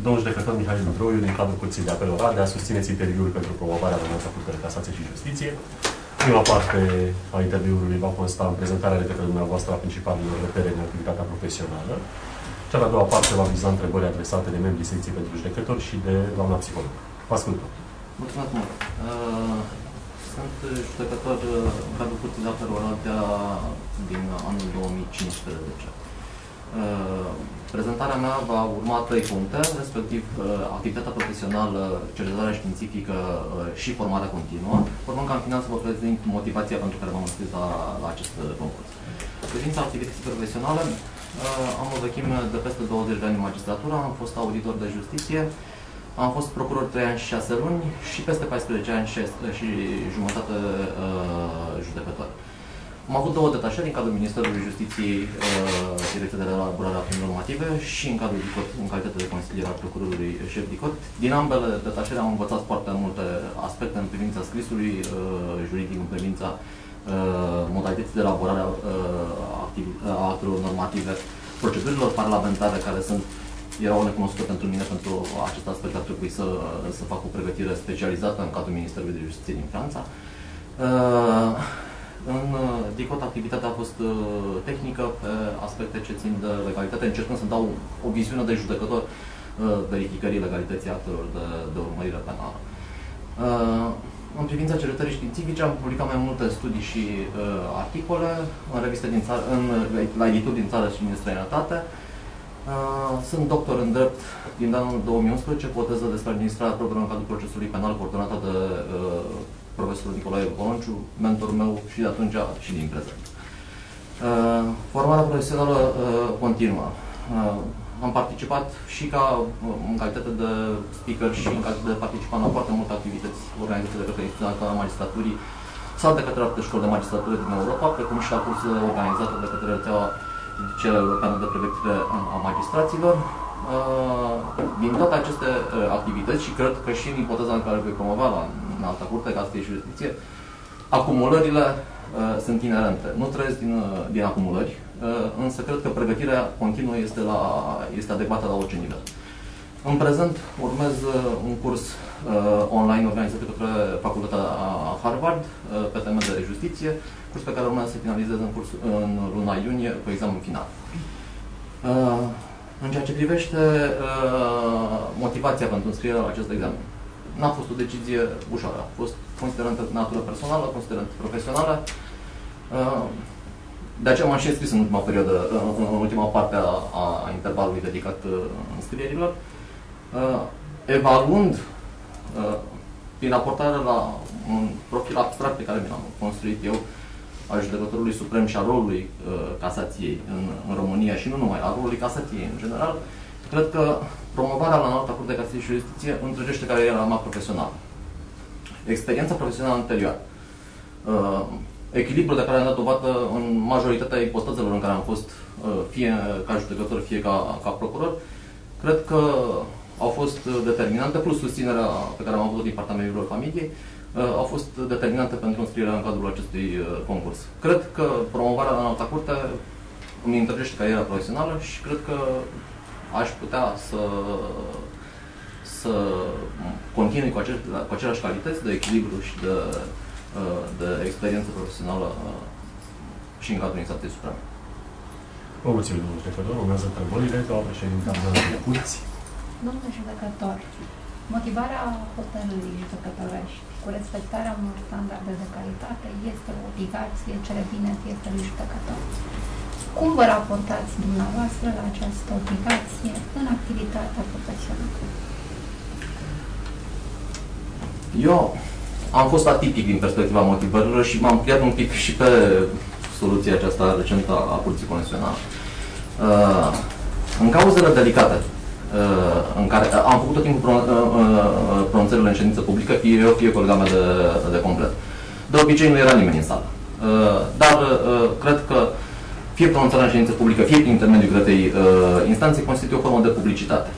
Domnul judecător Mihail Mândroiu, din cadrul Curții de Apel Oradea, susțineți interviul pentru promovarea la Înalta Curte de Casație și Justiție. Prima parte a interviului va consta în prezentarea de către dumneavoastră a principalelor repere în activitatea profesională. Cea de-a doua parte va viza întrebări adresate de membrii secției pentru judecători și de doamna psiholog. Vă ascultăm. Mulțumesc mult. Sunt judecător în cadrul Curții de Apel Oradea din anul 2015. Prezentarea mea va urma 3 puncte, respectiv activitatea profesională, cercetarea științifică și formarea continuă, urmând ca în final să vă prezint motivația pentru care m-am înscris la acest concurs. Privința activității profesionale, am o vechime de peste 20 de ani în magistratură, am fost auditor de justiție, am fost procuror 3 ani și 6 luni și peste 14 ani și jumătate judecător. Am avut 2 detașări în cadrul Ministerului Justiției, Direcția de Elaborare a Actelor Normative și în cadrul DICOT, în calitate de consilier al procurorului șef DICOT. Din ambele detașări am învățat foarte multe aspecte în privința scrisului juridic, în privința modalității de elaborare a actelor normative, procedurilor parlamentare care erau necunoscute pentru mine. Pentru acest aspect ar trebui să fac o pregătire specializată în cadrul Ministerului de Justiție din Franța. În DICOT activitatea a fost tehnică pe aspecte ce țin de legalitate, încercând să dau o viziune de judecător verificării legalității actelor de urmărire penală. În privința cercetării științifice am publicat mai multe studii și articole în reviste din țară, la edituri din țară și din străinătate. Sunt doctor în drept din anul 2011, cu o teză despre administrarea probelor în cadrul procesului penal coordonată de profesorul Nicolae Colonciu, mentor meu și de atunci și din prezent. Formarea profesională continuă. Am participat și în calitate de speaker și în calitate de participant la foarte multe activități organizate de către Institutul Magistraturii sau de către alte școli de magistratură din Europa, precum și la cursurile organizate de către rețeaua judiciară europeană de pregătire a magistraților. Din toate aceste activități, și cred că și în ipoteza în care voi promova la Înalta Curte de Casație și Justiție, acumulările sunt inerente. Nu trăiesc din acumulări, însă cred că pregătirea continuă este adecvată la orice nivel. În prezent urmez un curs online organizat de către Facultatea Harvard pe teme de justiție, curs pe care urmează să finalizez în luna iunie cu examen final. În ceea ce privește motivația pentru înscrierea la acest examen, n-a fost o decizie ușoară. A fost considerând natură personală, considerând profesională. De aceea m-am și înscris în ultima perioadă, în ultima parte a intervalului dedicat înscrierilor. Evaluând prin raportare la un profil abstract pe care mi l-am construit eu al judecătorului suprem și a rolului casației în România și nu numai, a rolului casației în general, cred că promovarea la Înalta Curte de Casație și Justiție întregește cariera mea profesională. Experiența profesională anterioară, echilibrul de care am dat dovadă în majoritatea ipostazelor în care am fost, fie ca judecător, fie ca procuror, cred că au fost determinante, plus susținerea pe care am avut-o din partea membrilor familiei, au fost determinante pentru înscrierea în cadrul acestui concurs. Cred că promovarea la Înalta Curte îmi întărește cariera profesională și cred că aș putea să continui cu aceleași calități de echilibru și de experiență profesională și în cadrul instanței supreme. Vă mulțumim, domnul judecător. Urmează întrebările. Doamna președintă a Curții. Domnule judecător, motivarea hotărârii judecătorești cu respectarea unor standarde de calitate este o obligație ce revine fiecărui judecător. Cum vă raportați dumneavoastră la această obligație în activitatea profesională? Eu am fost atipic din perspectiva motivărilor și m-am pliat un pic și pe soluția aceasta recentă a Curții Constituționale. În cauzele delicate, în care am făcut tot timpul pronunțările în ședință publică, fie eu, fie colega mea de complet. De obicei nu era nimeni în sală. Dar cred că fie pronunțarea în ședință publică, fie prin intermediul grătei instanței, constituie o formă de publicitate.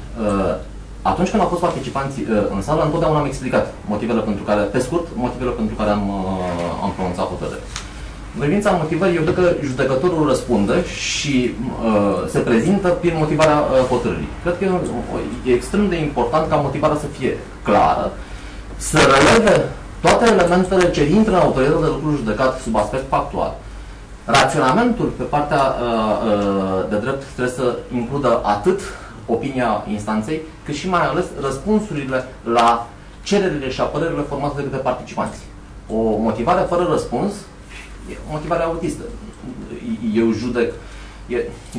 Atunci când au fost participanți în sală, întotdeauna am explicat motivele pentru care, pe scurt, motivele pentru care am pronunțat hotărâri. În privința motivării, eu cred că judecătorul răspunde și se prezintă prin motivarea hotărârii. Cred că e extrem de important ca motivarea să fie clară, să releve toate elementele ce intră în autoritatea de lucru judecat sub aspect factual. Raționamentul pe partea de drept trebuie să includă atât opinia instanței, cât și mai ales răspunsurile la cererile și apărările formate de către participanți. O motivare fără răspuns e o motivare autistă. Eu judec.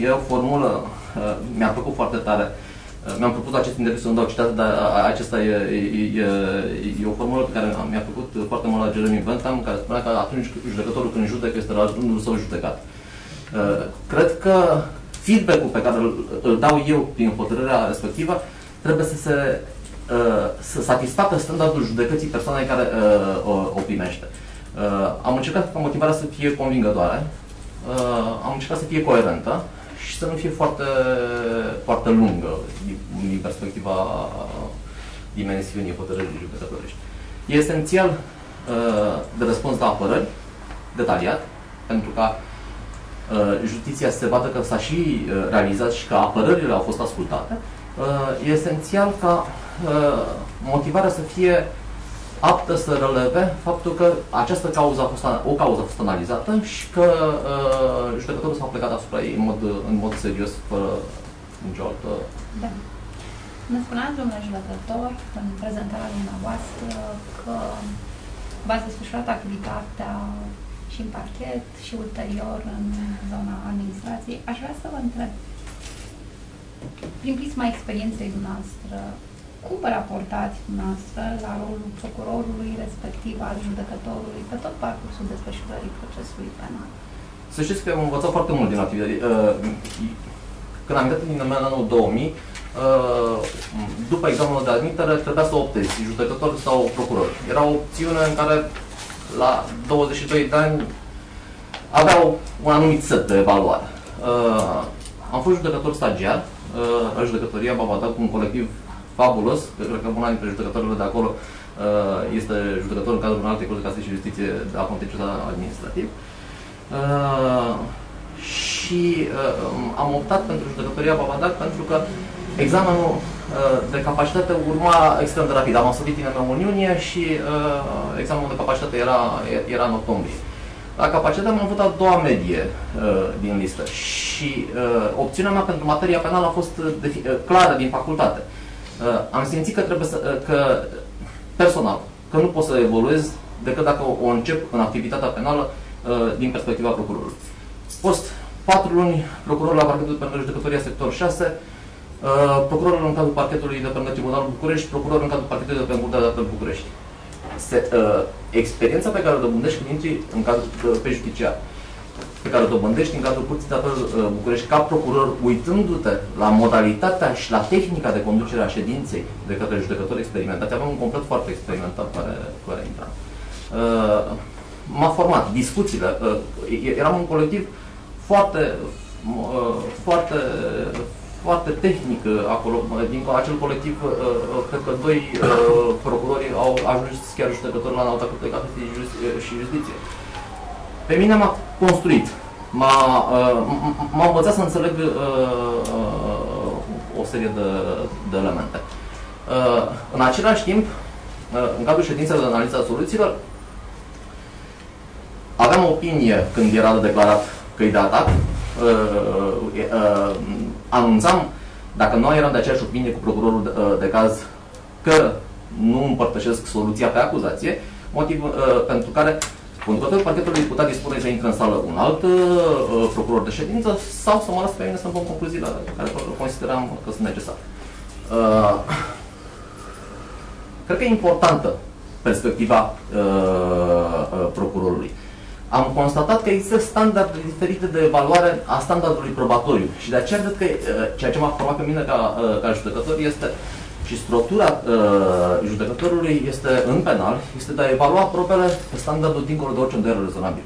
E o formulă, mi-a plăcut foarte tare. Mi-am propus acest interviu să nu dau citate, dar acesta e o formulă pe care mi-a plăcut foarte mult la Jeremy Bentham, care spunea că atunci judecătorul când judecă este la rândul său judecat. Cred că feedback-ul pe care îl dau eu prin hotărârea respectivă trebuie să satisfacă standardul judecății persoanei care o primește. Am încercat ca motivarea să fie convingătoare, am încercat să fie coerentă și să nu fie foarte, foarte lungă din perspectiva dimensiunii hotărârii judecătorești. E esențial de răspuns la apărări, detaliat, pentru ca justiția să se vadă că s-a și realizat și că apărările au fost ascultate. E esențial ca motivarea să fie aptă să releve faptul că această cauză o cauză a fost analizată și că judecătorul s-a plecat asupra ei în mod serios, fără nicio altă... Da. Ne spuneați, domnule judecător, în prezentarea dumneavoastră, că v-ați desfășurat activitatea și în parchet și ulterior în zona administrației. Aș vrea să vă întreb, prin prisma experienței dumneavoastră, cum vă raportați dumneavoastră la rolul procurorului, respectiv al judecătorului, pe tot parcursul desfășurării procesului penal? Să știți că am învățat foarte mult din activitate. Când am intrat din anul 2000, după examenul de admitere, trebuia să optezi, judecător sau procuror. Era o opțiune în care, la 22 de ani, aveau un anumit set de evaluare. Am fost judecător stagiar la judecătoria Bavadac, un colectiv fabulos. Cred că una dintre judecătorile de acolo este judecător în cadrul unei alte curți de casație și justiție de la contencios administrativ. Și am optat pentru judecătoria Bavadac pentru că examenul de capacitate urma extrem de rapid. Am absolvit INM-ul în iunie și examenul de capacitate era în octombrie. La capacitate am avut a doua medie din listă și opțiunea mea pentru materia penală a fost clară din facultate. Am simțit că trebuie personal, că nu pot să evoluez decât dacă o încep în activitatea penală din perspectiva procurorului. Fost 4 luni procuror la parchetul de judecătoria sector 6, procurorul în cadrul parchetului de pe Tribunalul București, procurorul în cadrul parchetului de pe Curtea de Apel București. Experiența pe care o dobândești când intri în cadrul pe judiciar, pe care o dobândești în cadrul Curții de Apel București ca procuror, uitându-te la modalitatea și la tehnica de conducere a ședinței de către judecători experimentați. Aveam un complet foarte experimentat care intra. M-a format, discuțiile, eram un colectiv foarte tehnic acolo. Din acel colectiv, cred că 2 procurori au ajuns chiar judecători la Înalta Curte de Casație și Justiție. Pe mine m-a construit, m-a învățat să înțeleg o serie de elemente. În același timp, în cadrul ședinței de analiză a soluțiilor, aveam opinie când era declarat că e de atac, anunțam, dacă noi eram de aceeași opinie cu procurorul de caz, că nu împărtășesc soluția pe acuzație, motiv pentru care conducătorul parchetului putea dispune să intre în sală un alt procuror de ședință sau să mă las pe mine să-mi pun concluziile care consideram că sunt necesare. Cred că e importantă perspectiva procurorului. Am constatat că există standarde diferite de evaluare a standardului probatoriu și de aceea cred că ceea ce m-a format pe mine ca judecător este și structura judecătorului este în penal, este de a evalua probele pe standardul dincolo de orice îndoială rezonabil.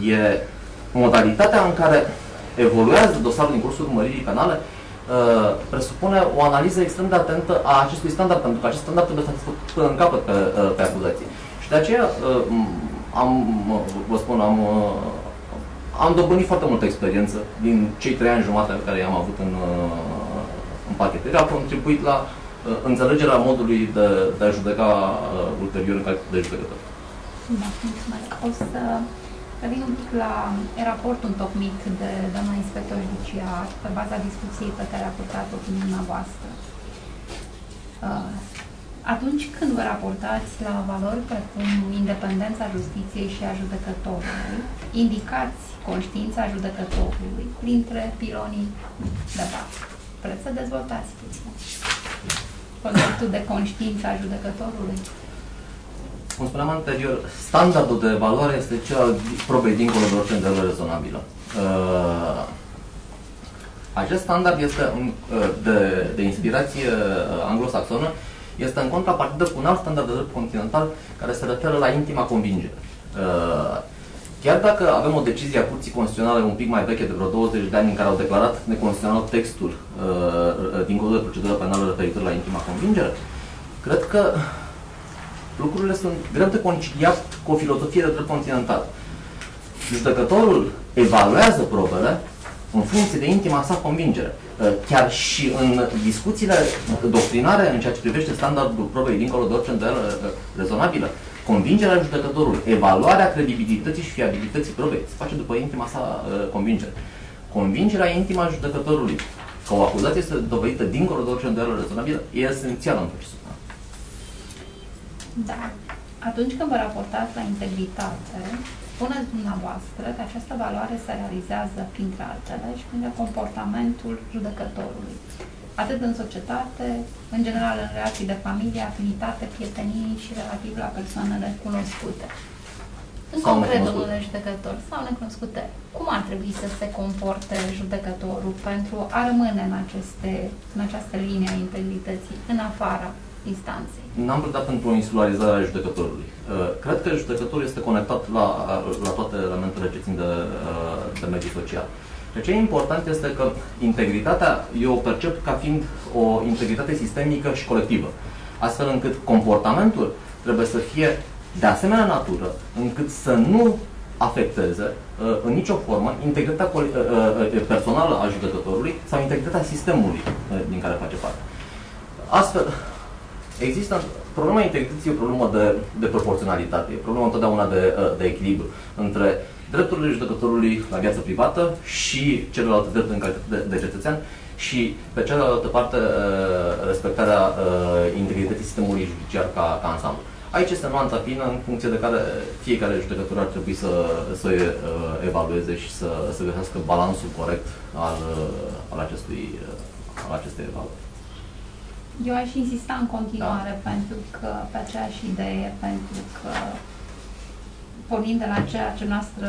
E modalitatea în care evoluează dosarul din cursul urmăririi penale presupune o analiză extrem de atentă a acestui standard, pentru că acest standard trebuie să fie până în capăt pe acuzație. Și de aceea vă spun, am dobândit foarte multă experiență din cei 3 ani jumate pe care i-am avut în parcheterie. A contribuit la înțelegerea modului de a judeca ulterior în calitate de judecător. Da, mulțumesc. O să revin un pic la raportul întocmit de doamna inspector judiciar pe baza discuției pe care a purtat-o cu dumneavoastră. Atunci când vă raportați la valori precum independența justiției și a judecătorului, indicați conștiința judecătorului printre pilonii de bază. Vreți să dezvoltați puțin conceptul de conștiință a judecătorului? Cum spuneam anterior, standardul de evaluare este cel al probei dincolo de orice îndoială rezonabilă. Acest standard este de inspirație anglosaxonă, este în contrapartidă cu un alt standard de drept continental care se referă la intima convingere. Chiar dacă avem o decizie a Curții Constituționale un pic mai veche, de vreo 20 de ani, în care au declarat neconstituțional textul din Codul de Procedură Penală referitor la intima convingere, cred că lucrurile sunt greu de conciliat cu o filozofie de drept continental. Judecătorul evaluează probele în funcție de intima sa convingere. Chiar și în discuțiile doctrinare în ceea ce privește standardul probei dincolo de orice îndoială rezonabilă, convingerea judecătorului, evaluarea credibilității și fiabilității probei se face după intima sa convingere. Convingerea intima a judecătorului că o acuzație este dovedită dincolo de orice îndoială rezonabilă e esențială în procesul penal. Da. Atunci când vă raportați la integritate, spuneți dumneavoastră că această valoare se realizează, printre altele, și prin comportamentul judecătorului. Atât în societate, în general în relații de familie, afinitate, prietenii și relativ la persoanele cunoscute. În concret, domnule judecător, sau necunoscute, cum ar trebui să se comporte judecătorul pentru a rămâne în această linie a integrității, în afara instanței? N-am pledat pentru o insularizare a judecătorului. Cred că judecătorul este conectat la toate elementele ce țin de mediul social. Ce e important este că integritatea eu o percep ca fiind o integritate sistemică și colectivă, astfel încât comportamentul trebuie să fie de asemenea natură, încât să nu afecteze în nicio formă integritatea personală a judecătorului sau integritatea sistemului din care face parte. Astfel, există problema integrității, e o problemă de proporționalitate, e o problemă întotdeauna de echilibru între drepturile judecătorului la viață privată și celelalte drepturi în calitate de cetățean și, pe cealaltă parte, respectarea integrității sistemului judiciar ca ansamblu. Aici este nuanța fină în funcție de care fiecare judecător ar trebui să evalueze și să găsească balansul corect al acestei evaluări. Eu aș insista în continuare pentru că, pe aceeași idee, pentru că pornind de la ceea ce noastră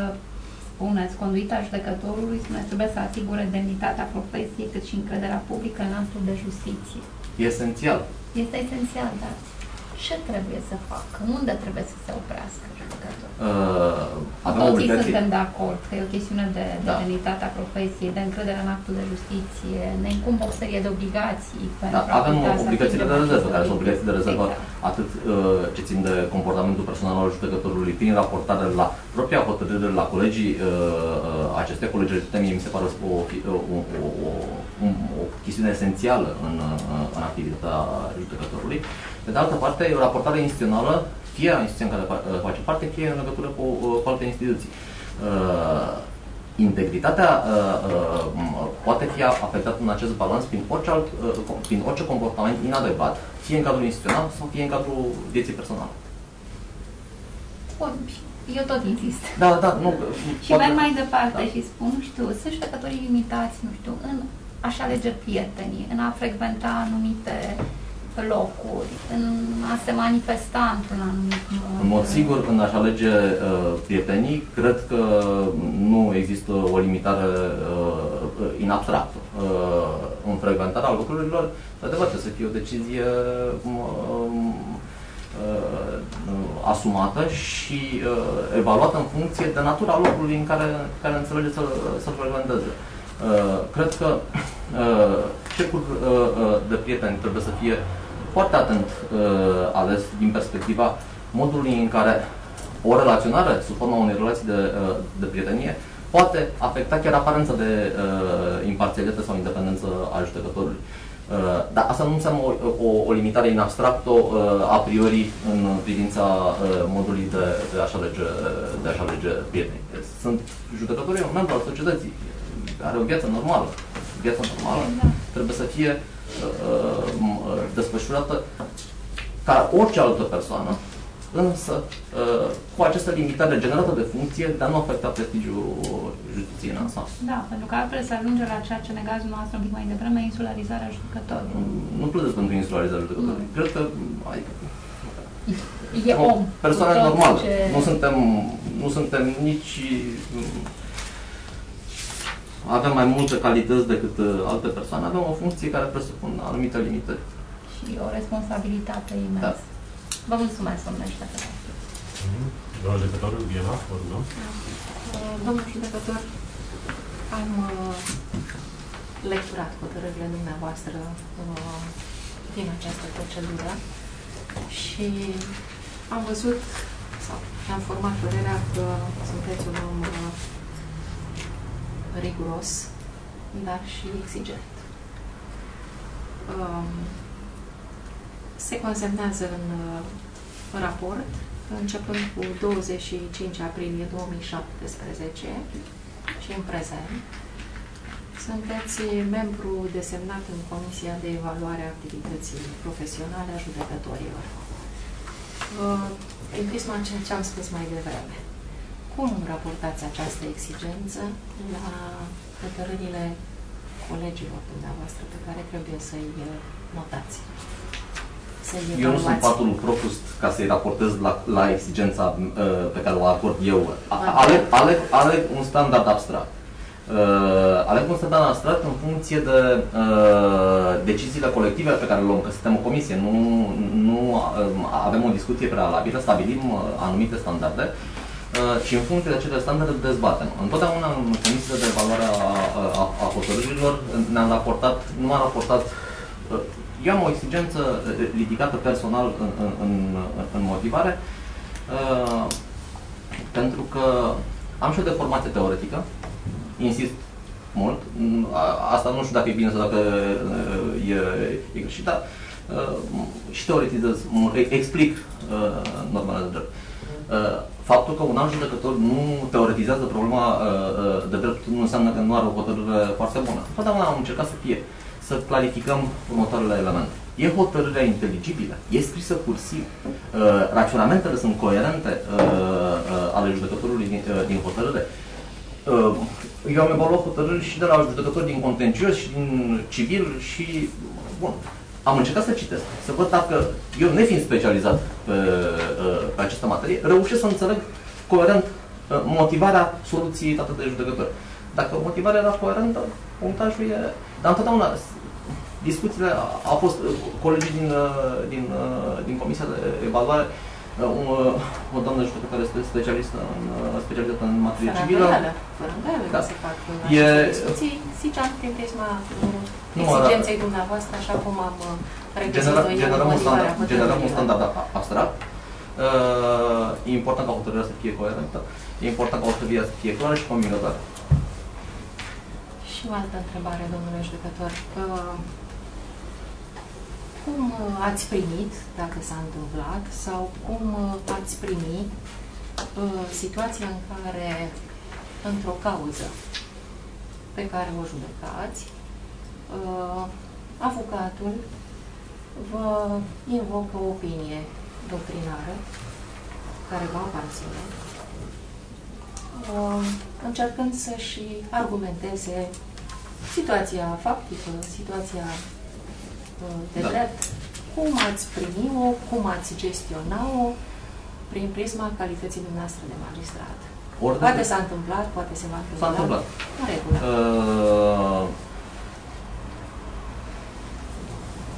spuneți, conduita judecătorului, spuneți, trebuie să asigure demnitatea profesiei, cât și încrederea publică în actul de justiție. E esențial. Este esențial, dar ce trebuie să facă? Unde trebuie să se oprească judecătorul? Toții suntem de acord că e o chestiune de demnitatea profesiei, de încredere în actul de justiție, ne incumbă o serie de obligații. Avem obligațiile de rezervă, care sunt obligații de rezervă atât ce țin de comportamentul personal al judecătorului prin raportare la propria hotărâre la colegii acestea. Colegii mi se pare o chestiune esențială în activitatea judecătorului. Pe de altă parte, e o raportare instituțională, fie a instituției în care face parte, fie în legătură cu alte instituții. Integritatea poate fi afectată în acest balans prin orice comportament inadecvat, fie în cadrul instituțional sau fie în cadrul vieții personale. Bun, eu tot insist. Da, nu. Și merg mai departe și spun, nu știu, sunt judecătorii limitați, nu știu, în a-și alege prietenii, în a frecventa anumite locuri, în a se manifesta într-un anumit mod. În mod sigur, în a-și alege prietenii, cred că nu există o limitare in abstracto. În frecventarea lucrurilor, de adevăr, trebuie să fie o decizie asumată și evaluată în funcție de natura locului în care înțelege să-l frecventeze. Cred că cercul de prieteni trebuie să fie foarte atent ales din perspectiva modului în care o relaționare sub forma unei relații de prietenie poate afecta chiar aparența de imparțialitate sau independență a judecătorului. Dar asta nu înseamnă o limitare in abstracto a priori în privința modului de a-și alege prieteni. Sunt judecătorii un membru al societății, are o viață normală. Viața normală trebuie să fie desfășurată ca orice altă persoană, însă cu această limitare generată de funcție de a nu afecta prestigiul justiției în ansamblu. Da, pentru că altfel se ajunge la ceea ce negați noastră un pic mai devreme, insularizarea judecătorului. Nu pledez pentru insularizarea judecătorului. Cred că e om. Persoane normale. Nu suntem nici... Avem mai multe calități decât alte persoane, avem o funcție care presupune anumite limitări. Și o responsabilitate imensă. Da. Vă mulțumesc, domnule judecător. Doamna judecătorul, Viena, vă rugăm. Domnul judecător, am lecturat hotărârile dumneavoastră din această procedură și am văzut, sau am format părerea că sunteți un om riguros, dar și exigent. Se consemnează în raport, începând cu 25 aprilie 2017 și în prezent. Sunteți membru desemnat în Comisia de Evaluare a Activității Profesionale a Judecătorilor. În prisma ce am spus mai devreme, cum raportați această exigență la hotărârile colegilor dumneavoastră pe care trebuie să-i notați? Eu nu sunt patul Procust ca să-i raportez la exigența pe care o acord eu. Aleg un standard abstract. Aleg un standard abstract în funcție de deciziile colective pe care le luăm, că suntem o comisie, nu avem o discuție prealabilă, stabilim anumite standarde și în funcție de acele standarde dezbatem. Întotdeauna în comisiile de evaluare a hotărârilor ne-am raportat, nu m-am raportat. Eu am o exigență ridicată personal în motivare, pentru că am și o deformație teoretică, insist mult, asta nu știu dacă e bine sau dacă e greșit, dar și teoretizez, explic normele de drept. Faptul că un alt judecător nu teoretizează problema de drept nu înseamnă că nu are o hotărâre foarte bună. Totdeauna am încercat să clarificăm următoarele elemente. E hotărârea inteligibilă? E scrisă cursiv? Raționamentele sunt coerente ale judecătorului din hotărâre? Eu am evaluat hotărâri și de la judecători din contencios și din civil și... Bun. Am încercat să citesc, să văd dacă eu, nefiind specializat pe această materie, reușesc să înțeleg coerent motivarea soluției dată de judecători. Dacă motivarea era coerentă, punctajul e... Dar întotdeauna discuțiile au fost colegii din Comisia de Evaluare, o doamnă judecătoare specializată în materie civilă. Fără îndoială că se fac aceste discuții. Ziceam prin prisma exigenței dumneavoastră, așa cum am regăsit-o eu în motivarea hotărârilor. Generăm un standard abstract. E important ca hotărârea să fie coerentă. E important ca hotărârea să fie clară și convingătoare. Și o altă întrebare, domnule judecător. Cum ați primit, dacă s-a întâmplat, sau cum ați primit situația în care, într-o cauză pe care o judecați, avocatul vă invocă o opinie doctrinară care vă aparține, încercând să-și argumenteze situația faptică, situația de drept, cum ați primi-o, cum ați gestiona-o prin prisma calității dumneavoastră de magistrat. Poate s-a întâmplat, poate se va întâmpla. S-a întâmplat. În regulă.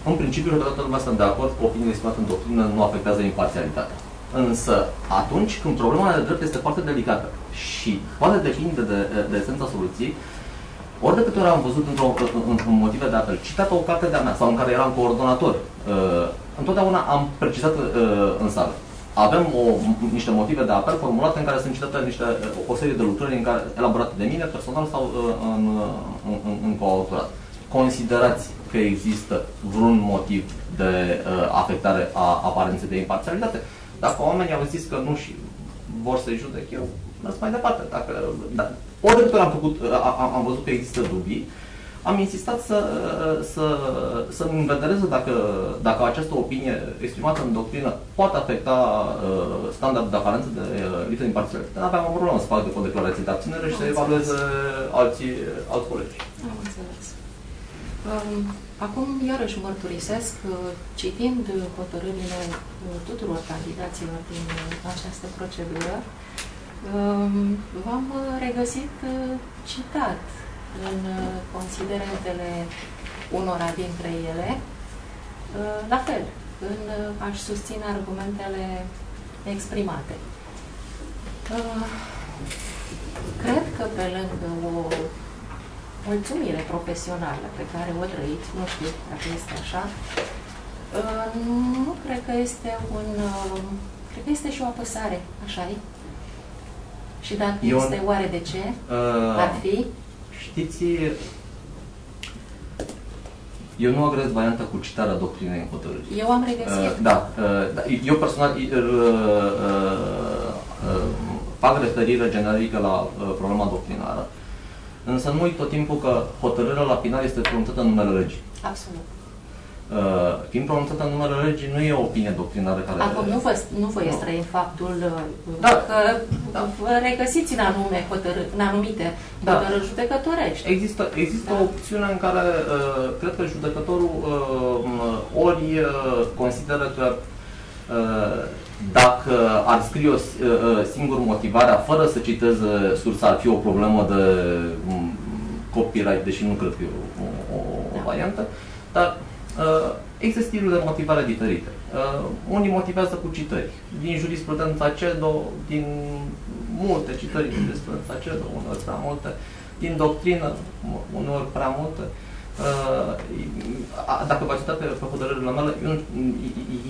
În principiu, toată lumea sunt de acord că opiniile exprimate în doctrină nu afectează imparțialitatea. Însă, atunci când problema de drept este foarte delicată și poate depinde de esența soluției, ori de câte ori am văzut în motive de apel, citat o carte de-a mea, sau în care eram coordonator, întotdeauna am precizat în sală. avem niște motive de apel formulate în care sunt citate o serie de lucrări elaborate de mine, personal sau în coautorat. Considerați că există vreun motiv de afectare a aparenței de imparțialitate? Dacă oamenii au zis că nu și vor să-i judec, eu las mai departe. Ori de am văzut că există dubii, am insistat să-mi învedereze dacă această opinie exprimată în doctrină poate afecta standardul de aparență de lipsă de imparțialitate. N-aveam o problemă să fac o declarație de abținere și să evalueze alți colegi. Am înțeles. Acum, iarăși mărturisesc, citind hotărârile tuturor candidaților din această procedură, v-am regăsit citat în considerentele unora dintre ele, la fel, în a-și susține argumentele exprimate. Cred că pe lângă o mulțumire profesională pe care o trăiți, nu știu dacă este așa, nu cred că este cred că este și o apăsare, așa-i? Și dacă este, oare de ce? Ar fi? Știți, eu nu agrez varianta cu citarea doctrinei în hotărâri. Eu am regăsit. Eu personal fac referire generică la problema doctrinară, însă nu uit tot timpul că hotărârea la final este pronunțată în numele legii. Absolut. Fiind pronunțată în numele legii, nu e o opinie doctrinară care... Acum nu vă este în faptul că vă regăsiți în anumite hotărâri judecătorești. Există o opțiune în care cred că judecătorul ori consideră că dacă ar scrie singur motivarea fără să citeze sursa, ar fi o problemă de copyright, deși nu cred că e o variantă, dar există stiluri de motivare diferite. Unii motivează cu citări. Din jurisprudența CEDO, din multe citări din jurisprudența CEDO, uneori prea multe, din doctrină, uneori prea multe. Dacă v-ați uitat pe hotărârile mele,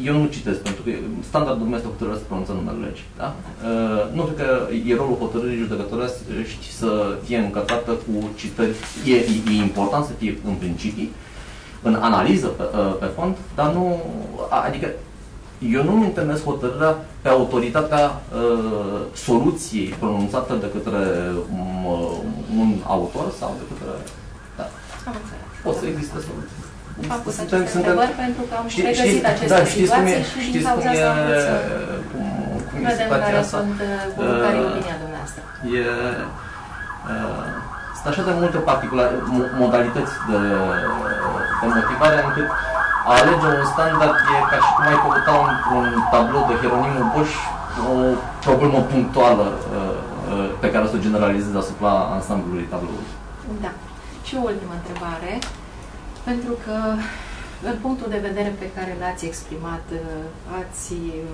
eu nu citesc, pentru că standardul meu este hotărârea să pronunță numele legii. Da? Nu cred că e rolul hotărârii judecătorești să fie încărcată cu citări. E important să fie în principii, în analiză pe fond, dar nu, adică eu nu întemeiesc hotărârea pe autoritatea soluției pronunțată de către un autor sau de către... Da. Pot să existe soluții. Am pus aceste întrebări pentru că am regăsit aceste situații și din cauza asta am vrut să vedem care sunt opinia dumneavoastră. Sunt așa de multe modalități de motivare încât a alege un standard e ca și cum ai căuta într-un tablou de Hieronimul Bosch o problemă punctuală pe care o să o generalizezi asupra ansamblului tabloului. Da. Și o ultimă întrebare, pentru că în punctul de vedere pe care l-ați exprimat,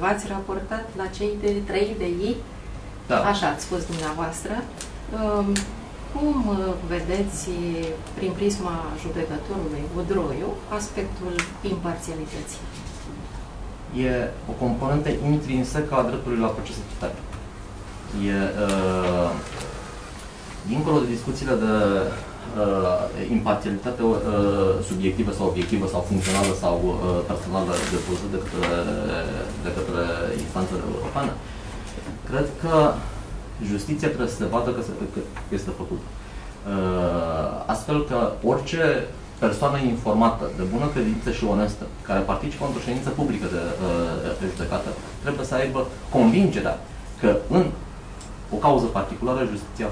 v-ați raportat la cei de 3 de ei, da. Așa ați spus dumneavoastră. Cum vedeți, prin prisma judecătorului Udroiu, aspectul imparțialității? E o componentă intrinsecă a dreptului la proces echitabil. Dincolo de discuțiile de imparțialitate subiectivă sau obiectivă sau funcțională sau personală depusă de către instanțele europene, cred că justiția trebuie să se vadă că este făcută. Astfel că orice persoană informată, de bună credință și onestă, care participă într-o ședință publică de judecată, trebuie să aibă convingerea că în o cauză particulară justiția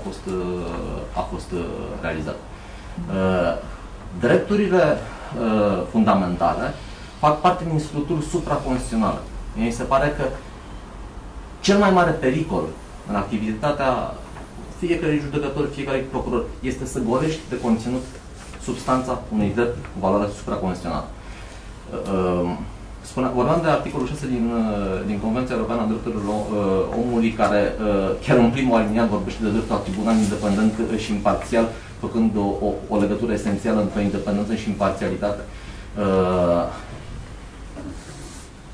a fost realizată. Drepturile fundamentale fac parte din structuri supraconstituționale. Mi se pare că cel mai mare pericol în activitatea fiecărui judecător, fiecare procuror, este să gorești de conținut substanța unui drept cu valoare supraconstituțională. Vorbeam de articolul 6 din Convenția Europeană a Drepturilor Omului, care chiar în primul aliniat vorbește de dreptul la tribunal independent și imparțial, făcând o legătură esențială între independență și imparțialitate.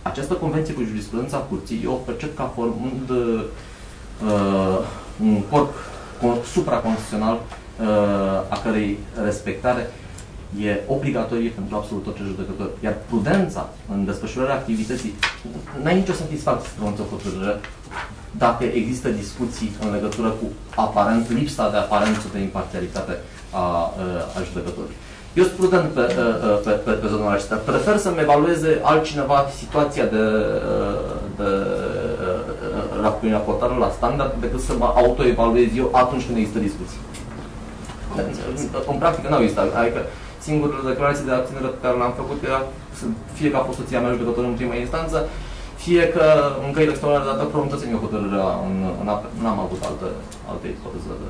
această convenție cu jurisprudența curții, eu o percep ca formând un corp supraconstituțional a cărei respectare e obligatorie pentru absolut orice judecător. Iar prudența în desfășurarea activității, n-ai nicio satisfacție să pronunți o hotărâre dacă există discuții în legătură cu lipsa de aparență de imparțialitate a judecătorului. Eu sunt prudent pe zonul acesta. Prefer să-mi evalueze altcineva situația de raportare la standard decât să mă autoevaluez eu atunci când există discuții. În practică n-au existat. Adică singurele declarații de abținere pe care le-am făcut era fie că a fost soția mea judecător în prima instanță, fie că în căile extraordinare de dată pronunțăsem eu hotărârea în apă. N-am avut alte ipoteze de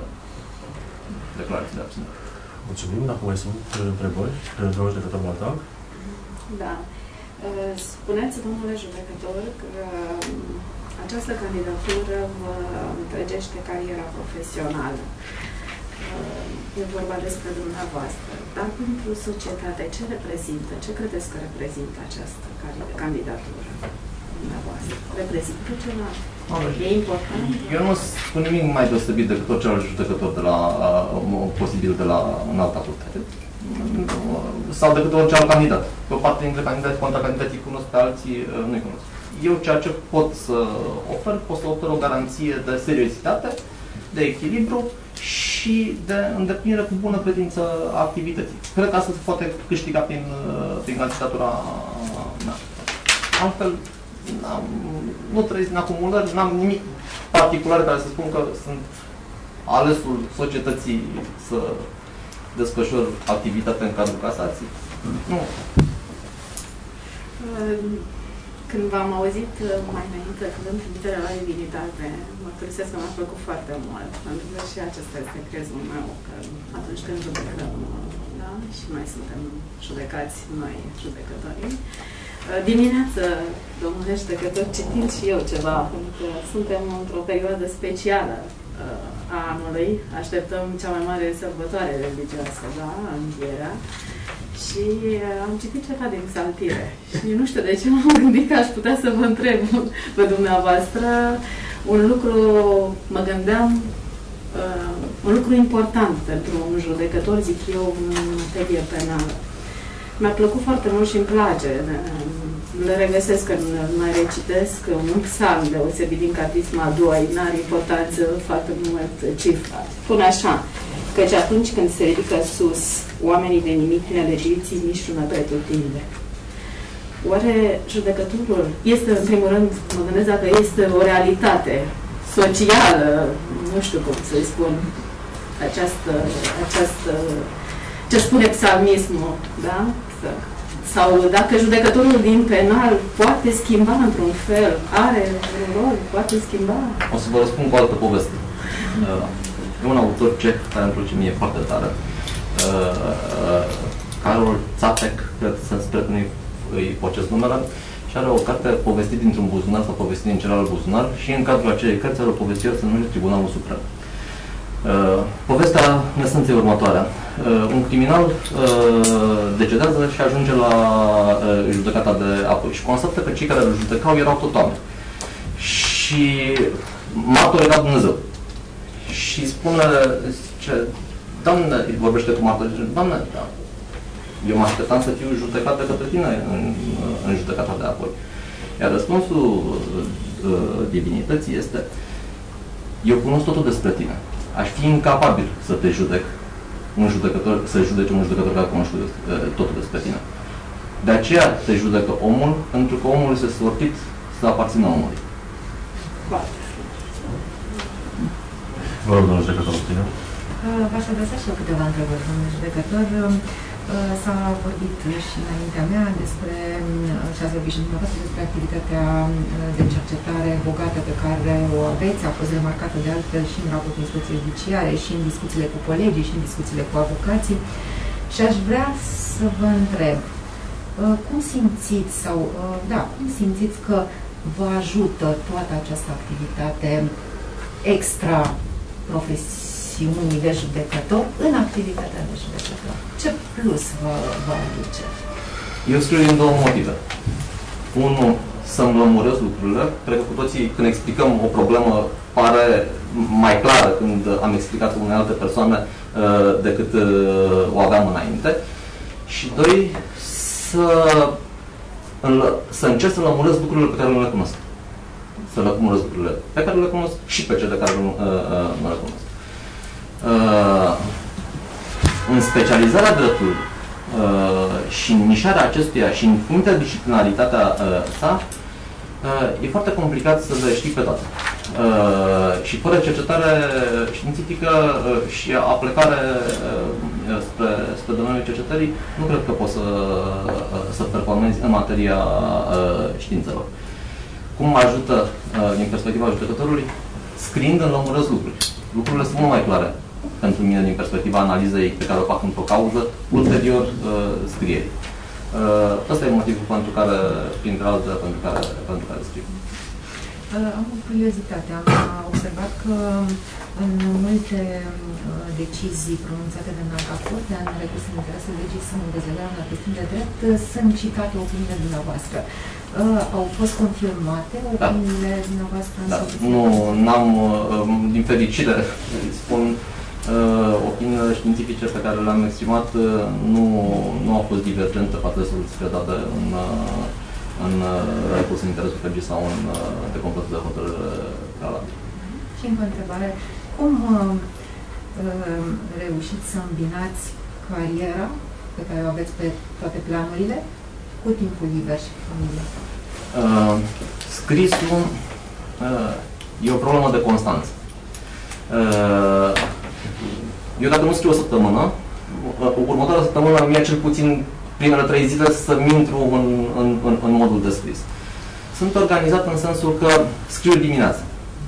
declarații de abținere. Mulțumim. Dacă mai sunt întrebări, domnul judecător Baltac? Da. Spuneți, domnule judecător, că această candidatură vă întregește cariera profesională. E vorba despre dumneavoastră. Dar pentru societate, ce reprezintă? Ce credeți că reprezintă această candidatură dumneavoastră? Reprezintă ceva? E important? Eu nu spun nimic mai deosebit decât tot celălalt judecător posibil de la înalta curte. Sau decât orice alt candidat. Pe o parte dintre candidați, contra candidații cunosc, pe alții nu-i cunosc. Eu ceea ce pot să ofer o garanție de seriozitate, de echilibru și de îndeplinire cu bună credință a activității. Cred că asta se poate câștiga prin candidatura mea. Altfel, nu trăiesc din acumulări, n-am nimic particular care să spun că sunt alesul societății să desfășor activitatea în cadrul casației. Nu. Când v-am auzit mai înainte, când în trimiterea la divinitate, mărturisesc că mi-a plăcut foarte mult, pentru că și acesta este crezul meu, că atunci când judecăm, da, și mai suntem judecați noi, judecătorii, dimineață, domnule judecător, citind și eu ceva, pentru că suntem într-o perioadă specială a anului, așteptăm cea mai mare sărbătoare religioasă, da, Învierea, și am citit ceva din Psaltire. Și nu știu de ce m-am gândit că aș putea să vă întreb pe dumneavoastră un lucru, mă gândeam, un lucru important pentru un judecător, zic eu, în materie penală. Mi-a plăcut foarte mult și îmi place. Le regăsesc când mai recitesc un psalm deosebit din Catisma 2, n-are importanță foarte mult cifra. Spune așa, căci atunci când se ridică sus oamenii de nimic nelegiuiții mișună pretutinde. Oare judecătorul este, în primul rând, mă gândesc dacă este o realitate socială, nu știu cum să-i spun, această ce spune psalmismul, da? Sau dacă judecătorul din penal poate schimba într-un fel, are un rol, poate schimba? O să vă răspund cu o altă poveste. E un autor ceh care îmi place mie foarte tare. Karol Čapek, cred să sper că îi pocesc numele, și are o carte povestit dintr-un buzunar sau povestit din celălalt buzunar și în cadrul acelei cărți are o povestire să numește Tribunalul Suprem. Povestea în esență e următoarea. Un criminal decedează și ajunge la judecata de apoi și constată că cei care îl judecau erau tot oameni. Și martor era Dumnezeu. Și spune, zice, Doamne, vorbește cu martor, zice, Doamne, da, eu mă așteptam să fiu judecat de către tine în judecata de apoi. Iar răspunsul divinității este, eu cunosc totul despre tine. Aș fi incapabil să te judec, să judece un judecător care cunoște totul despre tine. De aceea te judecă omul, pentru că omul este sortit să aparțină omului. Vă rog, domnul judecător, tine. V-aș adresa și eu câteva întrebări, domnule judecător. S-a vorbit și înaintea mea despre, și ați vorbit și dumneavoastră despre activitatea de cercetare bogată pe care o aveți, a fost remarcată de altfel și în raportul inspecției judiciare, și în discuțiile cu colegii, și în discuțiile cu avocații. Și aș vrea să vă întreb, cum simțiți cum simțiți că vă ajută toată această activitate extra profesiunii de judecător în activitatea de judecător? Ce plus vă aduce? Eu scriu din două motive. Unul, să-mi lămuresc lucrurile. Cred că cu toții, când explicăm o problemă, pare mai clară când am explicat unei alte persoane decât o aveam înainte. Și doi, să încerc să lămuresc lucrurile pe care nu le cunosc. Să lămuresc lucrurile pe care le cunosc și pe cele care nu le cunosc. În specializarea dreptului și în nișarea acestuia și în interdisciplinaritatea sa, e foarte complicat să le știi pe toate. Și fără cercetare științifică și aplicare spre domeniul cercetării, nu cred că poți să performezi în materia științelor. Cum mă ajută din perspectiva judecătorului? Scriind înlămuresc lucruri. Lucrurile sunt mult mai clare pentru mine din perspectiva analizei pe care o fac într-o cauză, ulterior scrierii. Ăsta e motivul pentru care, printre altele, pentru care scriu. Am o curiozitate. Am observat că în multe decizii pronunțate de înalta curte, în recurs în interesul legii sau în dezlegarea la chestiuni de drept, sunt citate opiniile dumneavoastră. Au fost confirmate opiniile dumneavoastră? Da. Nu, n-am, din fericire, spun, opiniile științifice pe care le-am exprimat nu au fost divergente față de soluțiile date în recurs în interesul legii sau în decompletul de hotărâre prealabil. Și încă o întrebare. Cum reușiți să îmbinați cariera pe care o aveți pe toate planurile cu timpul liber și familie? Scrisul e o problemă de constanță. Eu dacă nu scriu o săptămână, următoarea săptămână îmi ia cel puțin primele 3 zile să-mi intru în modul de scris. Sunt organizat în sensul că scriu dimineața,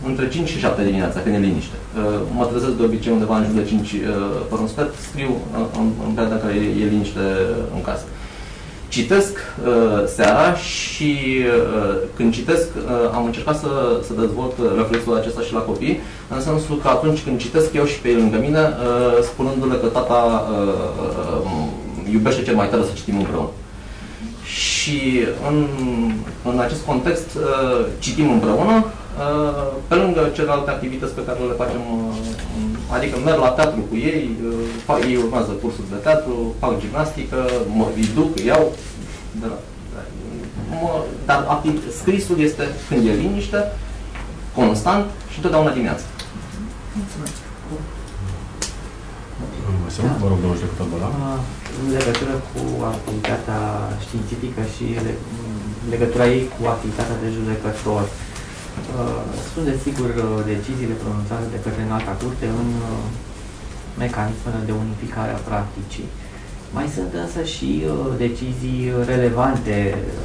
între 5 și 7 dimineața, când e liniște. Mă trezesc de obicei undeva în jur de 5 fără un sfert, scriu în perioada în care e liniște în casă. Citesc seara și când citesc am încercat să dezvolt reflexul acesta și la copii, în sensul că atunci când citesc eu și pe ei lângă mine, spunându-le că tata iubește cel mai tare să citim împreună. Și în acest context citim împreună, pe lângă celelalte activități pe care le facem, adică merg la teatru cu ei, ei urmează cursuri de teatru, fac gimnastică, îi duc, îi iau, dar scrisul este când e liniște, constant și întotdeauna dimineața. Mulțumesc. Vă rog, domnul judecător Bălan. În legătură cu activitatea științifică și legătura ei cu activitatea de judecător, sunt desigur deciziile pronunțate de către Înalta Curte în mecanismele de unificare a practicii. Mai sunt însă și decizii relevante,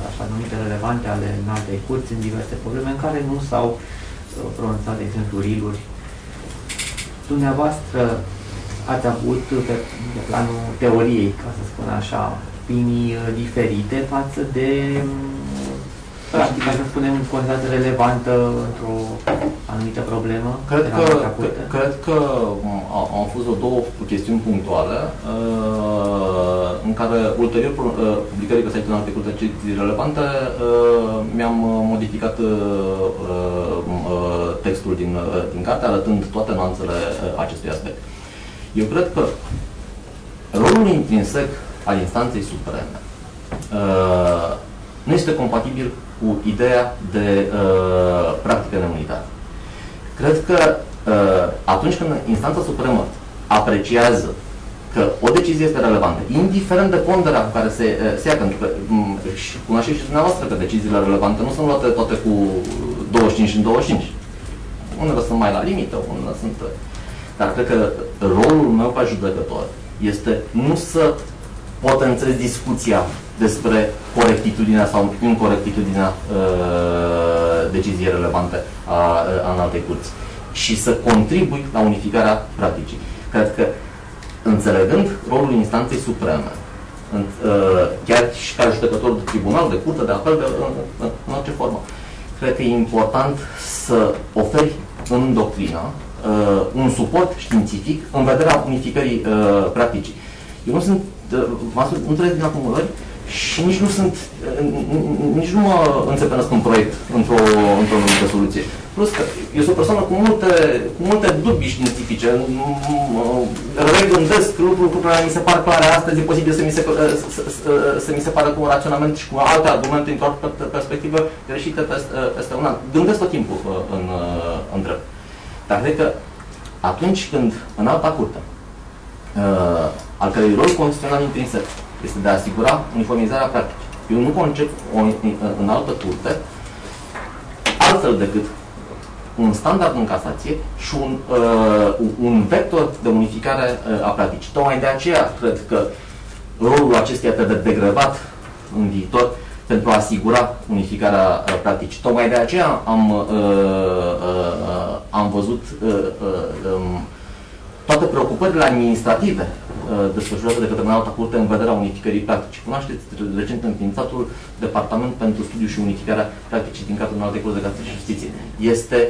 așa numite relevante ale Înaltei Curți în diverse probleme în care nu s-au pronunțat, de exemplu, riluri. Dumneavoastră ați avut pe planul teoriei, ca să spun așa, opinii diferite față de practica, să spunem, considerată relevantă într-o anumită problemcă? Cred că au fost două chestiuni punctuale în care, ulterior publicării pe site-ul Înaltei Curți decizii relevante, mi-am modificat textul din carte, arătând toate nuanțele acestui aspect. Eu cred că rolul intrinsec al instanței supreme nu este compatibil cu ideea de practică neunitară. Cred că atunci când instanța supremă apreciază că o decizie este relevantă, indiferent de ponderea cu care se ia, pentru că cunoașteți și dumneavoastră că deciziile relevante nu sunt luate toate cu 25 în 25. Unele sunt mai la limită, unele sunt... Dar cred că rolul meu ca judecător este nu să potențez discuția despre corectitudinea sau incorectitudinea deciziei relevante a Înaltei Curți și să contribui la unificarea practicii. Cred că, înțelegând rolul instanței supreme, chiar și ca judecător de tribunal, de curte, de apel, în orice formă, cred că e important să oferi în doctrină un suport științific în vederea unificării practicii. Eu nu trăiesc din acumulări și nici nu sunt, nici nu mă înțepenesc un proiect într-o anumită soluție. Plus că eu sunt o persoană cu multe dubii științifice. Regândesc lucruri care mi se par clare astăzi, e posibil să mi se pară cu un raționament și cu alte argumente într-o perspectivă greșită peste un an. Gândesc tot timpul întreb. Dar cred că atunci când în alta curte, al cărei rol constituțional intrinsec este de a asigura uniformizarea practicii, eu nu concep în altă curte altfel decât un standard în casație și un vector de unificare a practicii. Tocmai de aceea cred că rolul acesteia trebuie degrevat în viitor pentru a asigura unificarea practicii. Tocmai de aceea am văzut toate preocupările administrative desfășurate de către Înalta Curte în vederea unificării practicii. Cunoașteți recent înființatul Departament pentru Studiu și Unificarea Practicii din cadrul Înaltei Curte de Casație și Justiție. Este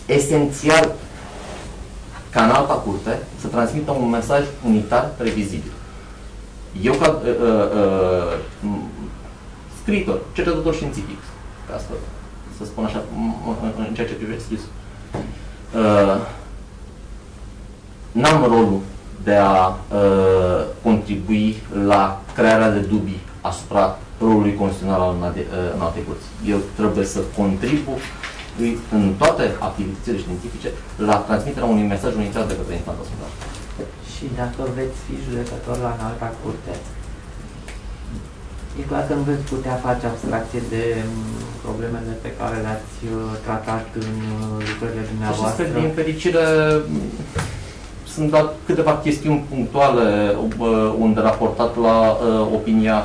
esențial ca Înalta Curte să transmită un mesaj unitar previzibil. Eu, ca scriitor, cercetător științific, ca să spun așa, în ceea ce privește scrisul, n-am rolul de a contribui la crearea de dubii asupra rolului constituțional al Înaltei Curți. Eu trebuie să contribui în toate activitățile științifice la transmiterea unui mesaj unitar de către instanța supremă. Și dacă veți fi judecător la Înalta Curte, e clar că nu veți putea face abstracție de problemele pe care le-ați tratat în lucrările dumneavoastră. Și din fericire sunt doar câteva chestiuni punctuale unde raportat la opinia.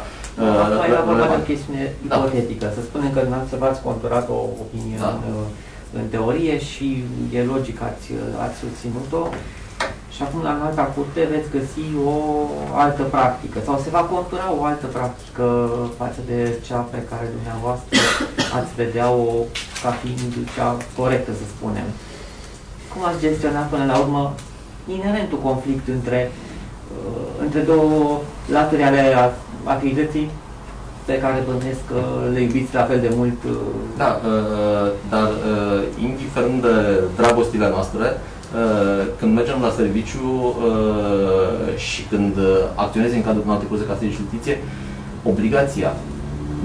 Mai era vorba de o chestiune ipotetică. Să spunem că v-ați conturat o opinie în teorie și e logic ați susținut-o. Și acum la Înalta Curte veți găsi o altă practică sau se va contura o altă practică față de cea pe care dumneavoastră ați vedea-o ca fiind cea corectă, să spunem. Cum ați gestionat până la urmă inerentul conflict între două laturi ale activității pe care bănuiesc că le iubiți la fel de mult? Da, dar indiferent de dragostile noastre, când mergem la serviciu și când acționezi în cadrul Înaltei Curți de Casație și Justiție, obligația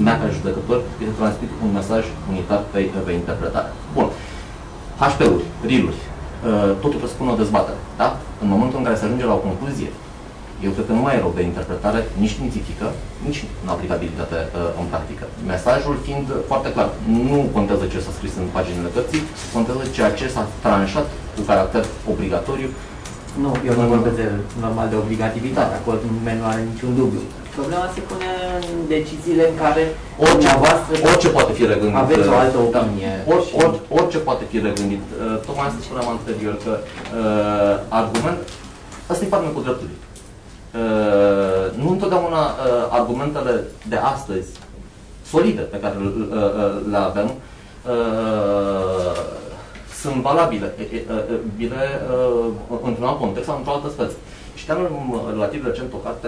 mea ca judecător este să transmit un mesaj unitar pe interpretare. Bun. HP-uri, RIL-uri, totul presupune o dezbatere. Da? În momentul în care se ajunge la o concluzie, eu cred că nu mai e rog de interpretare nici științifică, nici în aplicabilitate în practică. Mesajul fiind foarte clar. Nu contează ce s-a scris în paginile cărții, contează ceea ce s-a tranșat cu caracter obligatoriu. Nu, eu nu vorbesc normal de obligativitate, acolo nimeni nu are niciun dubiu. Problema se pune în deciziile în care orice poate fi regândit. Aveți o altă opinie. Orice poate fi regândit. Tocmai asta spuneam anterior, că asta e farmecul dreptului. Nu întotdeauna argumentele de astăzi, solide, pe care le avem, sunt valabile într-un alt context sau într-o altă speță. Citeam relativ recent o carte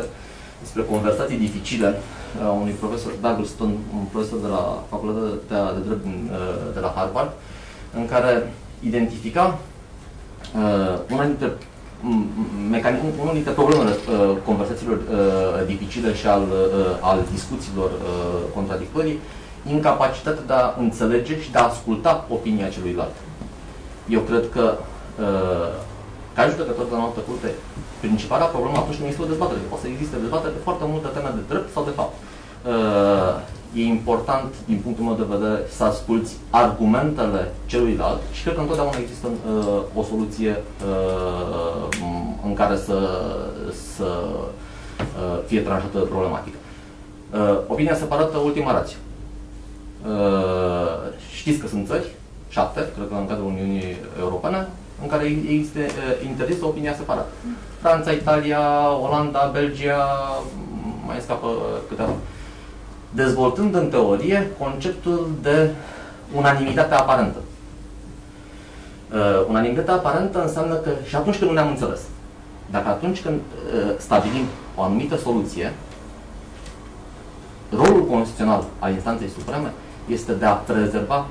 despre conversații dificile a unui profesor, Douglas Stone, un profesor de la Facultatea de Drept de la Harvard, în care identifica unul dintre problemele conversațiilor dificile și al discuțiilor contradictorii, incapacitatea de a înțelege și de a asculta opinia celuilalt. Eu cred că ca judecător de Înaltă Curte, principala problemă atunci când este o dezbatere. Poate să existe dezbatere de foarte multe teme de drept sau de fapt. E important, din punctul meu de vedere, să asculți argumentele celuilalt și cred că întotdeauna există o soluție în care să fie tranșată problematica. Opinia separată, ultima rațiune. Știți că sunt țări, 7, cred că în cadrul Uniunii Europene, în care există interzisă opinia separată. Franța, Italia, Olanda, Belgia, mai scapă câteva. Dezvoltând în teorie conceptul de unanimitate aparentă. Unanimitatea aparentă înseamnă că și atunci când nu ne-am înțeles, dacă atunci când stabilim o anumită soluție, rolul constituțional al instanței supreme este de a prezerva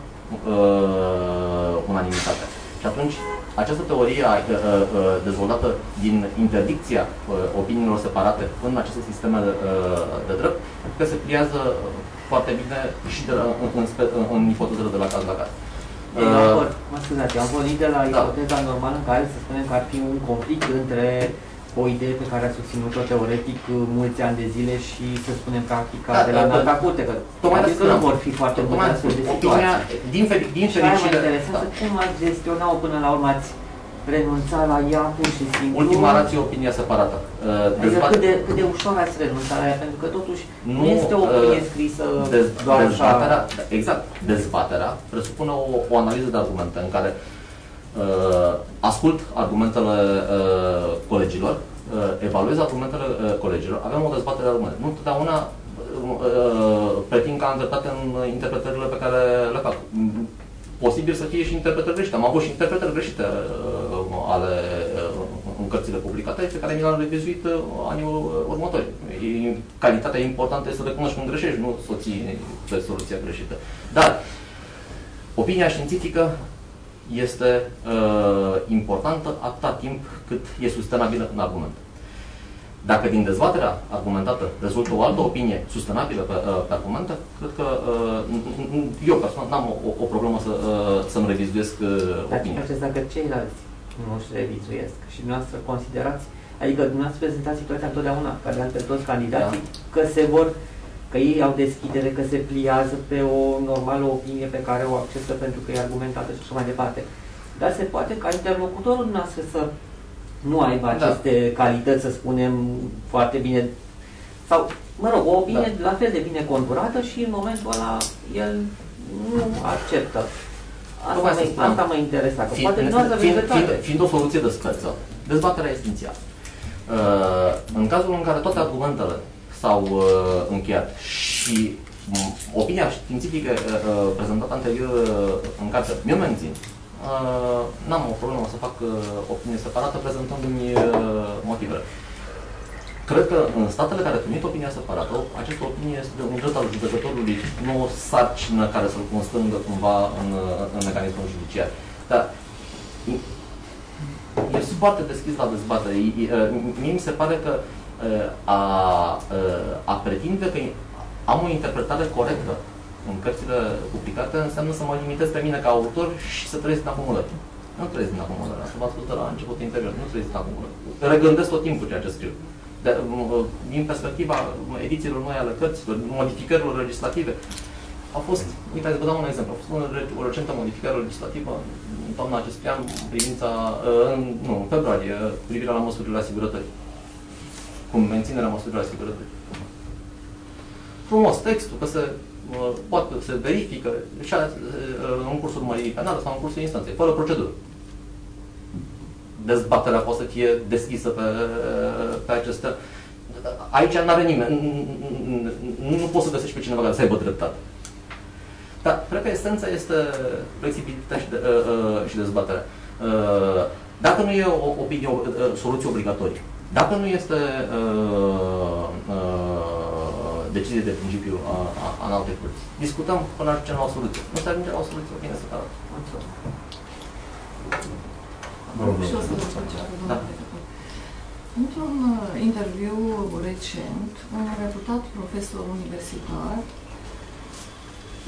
unanimitatea. Și atunci, această teorie dezvoltată din interdicția opiniilor separate în aceste sisteme de drept, că se pliază foarte bine și în ipotezele de la caz la caz. Mă scuzați, am pornit de la ipoteza normală în care să spunem că ar fi un conflict între o idee pe care a susținut-o teoretic mulți ani de zile și, să spunem, practica de la înalta curte, că adică nu vor fi foarte multe astfel de situații. Din fericire... mă interesează cum ați gestionat-o până la urmă, ați renunțat la ea pur și simplu? Ultima rație, opinia separată. Adică cât de ușor ați renunțat la ea, pentru că totuși nu este o opinie scrisă doar dezbaterea, așa. Exact. Dezbaterea presupune o analiză de argumente în care ascult argumentele colegilor, evaluez argumentele colegilor, avem o dezbatere de argumente. Nu întotdeauna pretind că am dreptate în interpretările pe care le fac. Posibil să fie și interpretări greșite. Am avut și interpretări greșite ale în cărțile publicate, pe care mi le-am revizuit anii următori. Calitatea importantă este să recunoști când greșești, nu să o ții pe soluția greșită. Dar opinia științifică este importantă atâta timp cât e sustenabilă în argument. Dacă din dezbaterea argumentată rezultă o altă opinie sustenabilă pe argumente, cred că eu personal n-am o problemă să-mi revizuiesc opinia. Dar ce dacă ceilalți nu își revizuiesc și dumneavoastră considerați, adică dumneavoastră prezentați situația întotdeauna, ca de altfel toți candidații, că se vor, că ei au deschidere, că se pliază pe o normală opinie pe care o acceptă pentru că e argumentată și așa mai departe. Dar se poate ca interlocutorul dumneavoastră să nu aibă aceste calități, să spunem, foarte bine, sau, mă rog, o opinie la fel de bine conturată și în momentul ăla el nu acceptă. Asta mă interesa, că poate nu ați avut dreptate. Fiind o soluție de speță, dezbaterea este esențială. În cazul în care toate argumentele s-au încheiat și opinia științifică prezentată anterior în carte mi-o mențin, n-am o problemă să fac opinie separată prezentându-mi motivele. Cred că în statele care trimit opinia separată, această opinie este un drept al judecătorului, nu o sarcină care să-l constrângă cumva în mecanismul judiciar. Dar eu sunt foarte deschis la dezbatere. Mie mi se pare că a pretinde că am o interpretare corectă în cărțile publicate înseamnă să mă limitez pe mine ca autor și să trăiesc din acumulări. Nu trăiesc din acumulări. Asta v-ați spus de la început interior. Nu trăiesc din acumulări. Regândesc tot timpul ceea ce scriu. Din perspectiva edițiilor noi ale cărților, modificărilor legislative, au fost, uitați, vă dau un exemplu, a fost o recentă modificare legislativă în toamna acestui an, în privința, în februarie, privirea la măsurile asigurătorii. Cum menținerea măsurilor asigurătorii. Frumos textul, că poate se verifică și în cursul urmăririi penale sau în cursul instanței, fără procedură. Dezbaterea poate să fie deschisă pe acestea. Aici n-are nimeni. Nu poți să găsești pe cineva care să aibă dreptate. Dar cred că esența este flexibilitatea și dezbaterea. Dacă nu e o soluție obligatorie, dacă nu este decizie de principiu a alte curți, discutăm până ajungem la o soluție. Nu se ajunge la o soluție, bine să pară. Și o să vă spun ceva, domnule director. Într-un interviu recent, un reputat profesor universitar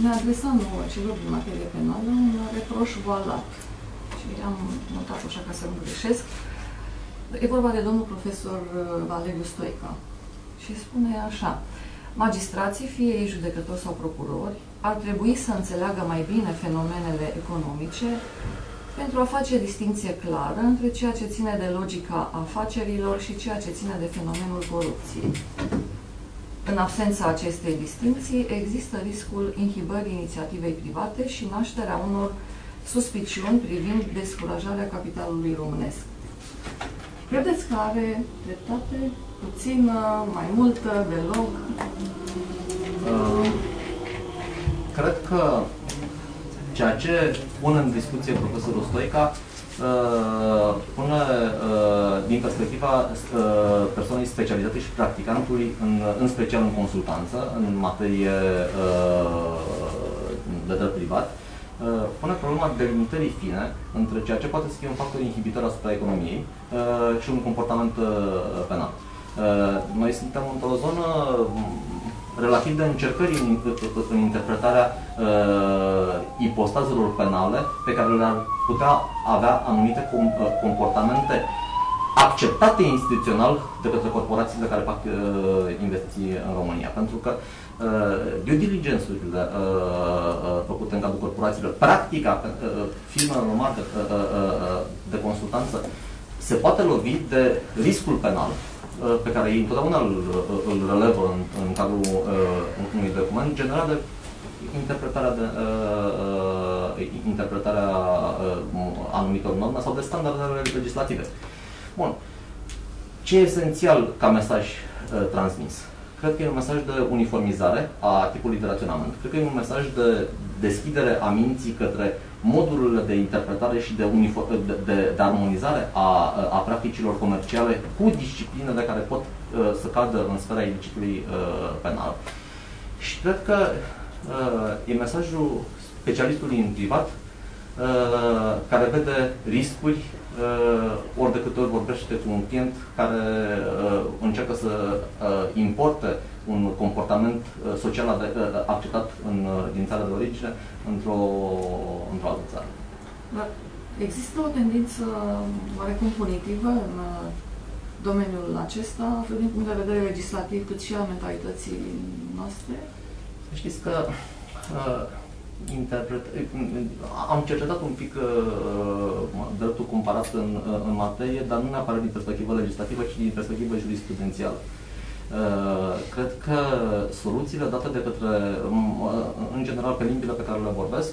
ne-a adresat nouă celor din materie penală un reproș voalat. Și am notat așa ca să nu greșesc. E vorba de domnul profesor Valeriu Stoica. Și spune așa: magistrații, fie ei judecători sau procurori, ar trebui să înțeleagă mai bine fenomenele economice pentru a face distinție clară între ceea ce ține de logica afacerilor și ceea ce ține de fenomenul corupției. În absența acestei distinții, există riscul inhibării inițiativei private și nașterea unor suspiciuni privind descurajarea capitalului românesc. Credeți că are dreptate? Puțină, mai multă, deloc? Cred că ceea ce pune în discuție profesorul Stoica până din perspectiva persoanei specializate și practicantului, în special în consultanță, în materie de drept privat, pune problema delimitării fine între ceea ce poate să fie un factor inhibitor asupra economiei și un comportament penal. Noi suntem într-o zonă relativ de încercări în interpretarea ipostazelor penale pe care le-ar putea avea anumite comportamente acceptate instituțional de către corporațiile care fac investiții în România. Pentru că due diligence-urile făcute în cadrul corporațiilor, practica firmelor mari de consultanță se poate lovi de riscul penal pe care ei întotdeauna îl relevă în cadrul unui document, generat de interpretarea anumitor norme sau de standardele legislative. Bun. Ce e esențial ca mesaj transmis? Cred că e un mesaj de uniformizare a tipului de raționament. Cred că e un mesaj de deschidere a minții către modurile de interpretare și de armonizare a practicilor comerciale cu disciplinele care pot să cadă în sfera ilicitului penal. Și cred că e mesajul specialistului în privat care vede riscuri ori de câte ori vorbește cu un client care încearcă să importe un comportament social acceptat din țara de origine într-o altă țară. Dar există o tendință oarecum punitivă în domeniul acesta, atât din punct de vedere legislativ, cât și al mentalității noastre? Știți că am cercetat un pic dreptul comparat în materie, dar nu neapărat din perspectivă legislativă, ci din perspectivă jurisprudențială. Cred că soluțiile date de către, în general, pe limbile pe care le vorbesc,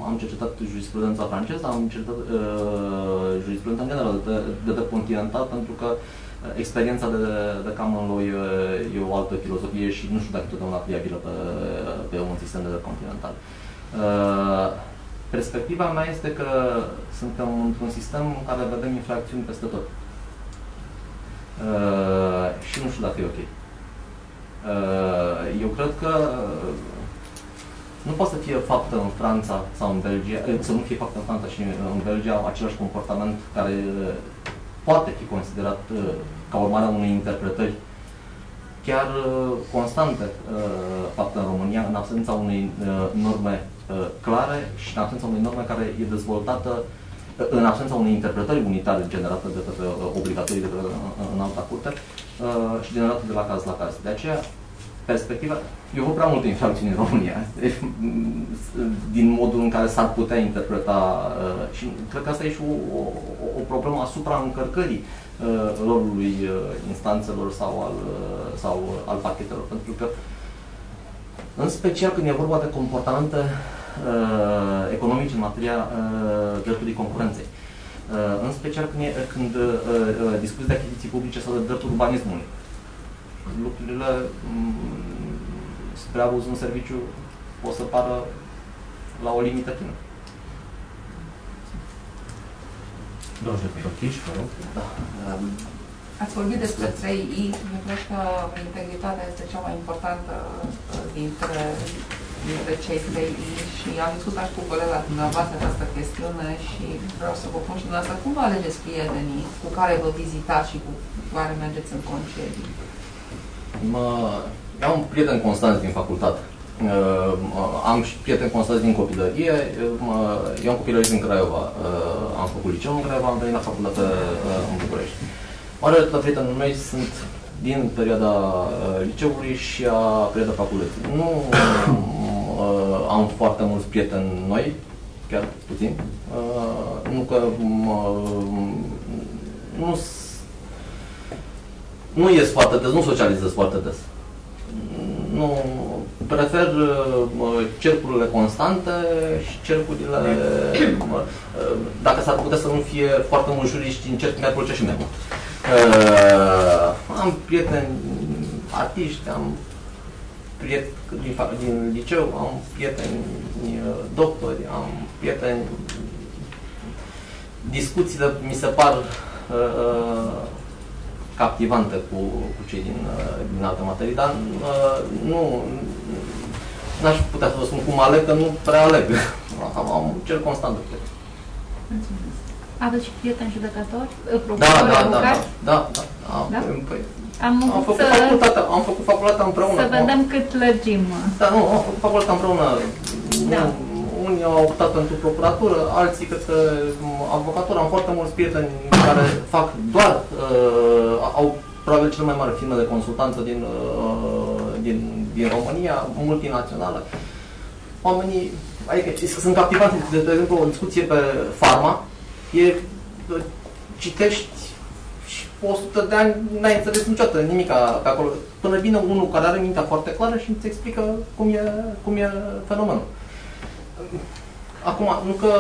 am cercetat jurisprudența franceză, am cercetat jurisprudența în general de drept continental, pentru că experiența de common law e o altă filozofie și nu știu dacă totdeauna fiabilă pe un sistem de drept continental. Perspectiva mea este că suntem într-un sistem în care vedem infracțiuni peste tot. Și nu știu dacă e ok. Eu cred că nu poate să fie faptă în Franța sau în Belgia, să nu fie faptă în Franța și în Belgia același comportament care poate fi considerat ca urmare a unei interpretări chiar constante faptă în România, în absența unei norme clare și în absența unei norme care e dezvoltată, în absența unei interpretări unitare generate de către obligatorii de către în alta curte și generate de la caz la caz. De aceea, perspectiva, eu văd prea multe infracțiuni în România din modul în care s-ar putea interpreta și cred că asta e și o problemă asupra încărcării rolului instanțelor sau al pachetelor, pentru că în special când e vorba de comportamente economice în materia dreptului concurenței, în special când discuți de achiziții publice sau de dreptul urbanismului, lucrurile spre abuz în serviciu o să pară la o limită fină. Ați vorbit despre 3I, eu cred că integritatea este cea mai importantă dintre cei 3I și am discutat cu colega dumneavoastră această chestiune și vreau să vă pun și dumneavoastră, cum vă alegeți prietenii cu care vă vizitați și cu care mergeți în concedii? Eu am prieteni constanți din facultate. Am și prieteni constanți din copilărie. Eu am copilărit în Craiova. Am făcut liceu în Craiova, am venit la facultate în București. Majoritatea prietenii mei sunt din perioada liceului și a perioada facultății. Nu am foarte mulți prieteni noi, chiar puțin. Nu că nu ies foarte des, nu socializez foarte des. Nu, prefer cercurile constante și cercurile, dacă s-ar putea să nu fie foarte mulți juriști în cerc, mi-ar plăcea și mai mult. Am prieteni artiști, am prieteni din liceu, am prieteni doctori, am prieteni discuțiile mi se par captivante cu cei din alte materii, dar nu n-aș putea să vă spun cum aleg, că nu prea aleg. Am cer constant. Aveți și prieteni judecători? Da. Păi, am făcut facultatea împreună. Să vedem cât lărgim. Da, nu, am făcut facultatea împreună. Da. Unii au optat pentru procuratură, alții cred că avocatură. Am foarte mulți prieteni care fac doar, au probabil cele mai mari firme de consultanță din România, multinațională. Oamenii, adică sunt captivanți, de exemplu, o discuție pe Pharma, citești și 100 de ani n-ai înțeles niciodată nimic pe acolo. Până vine unul care are mintea foarte clară și îți explică cum e fenomenul. Acum, nu că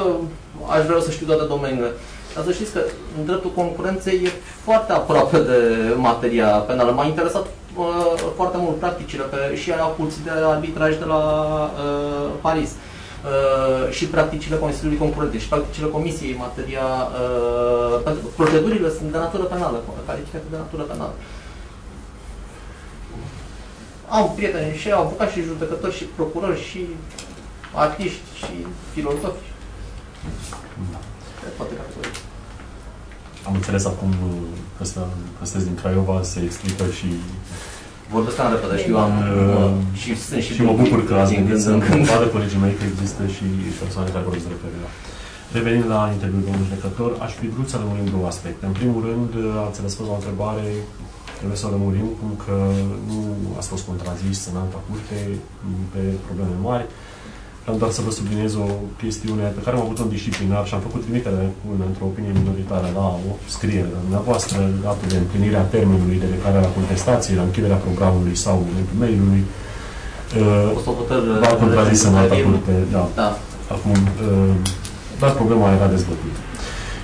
aș vrea să știu toate domeniile, dar să știți că în dreptul concurenței e foarte aproape de materia penală. M-a interesat foarte mult practicile și a curții de arbitraj de la Paris, și practicile Consiliului Concurenței și practicile Comisiei în materia... procedurile sunt de natură penală, calificate de natură penală. Am prieteni și avocați și judecători și procurori și artiști și filozofi. Toate categoriile. Am înțeles acum că sunteți din Craiova, se explică și... Vorbesc cam repede, știu, și mă bucur că ați gândit să vadă colegii mei că există și persoane care vorbesc referire. Revenind la interviul domnului judecător, aș fi vrut să lămurim două aspecte. În primul rând, ați răspuns la o întrebare, trebuie să o lămurim, cum că nu ați fost contrazis în alta curte pe probleme mari. Vreau doar să vă subliniez o chestiune pe care am avut-o în disciplinar și am făcut trimitere într-o opinie minoritară la o scriere de dumneavoastră legată de împlinirea termenului de declarare a contestației, la închiderea programului sau mail-ului. V-a contrazis în alta curte, da. Acum, dar problema era dezbătută.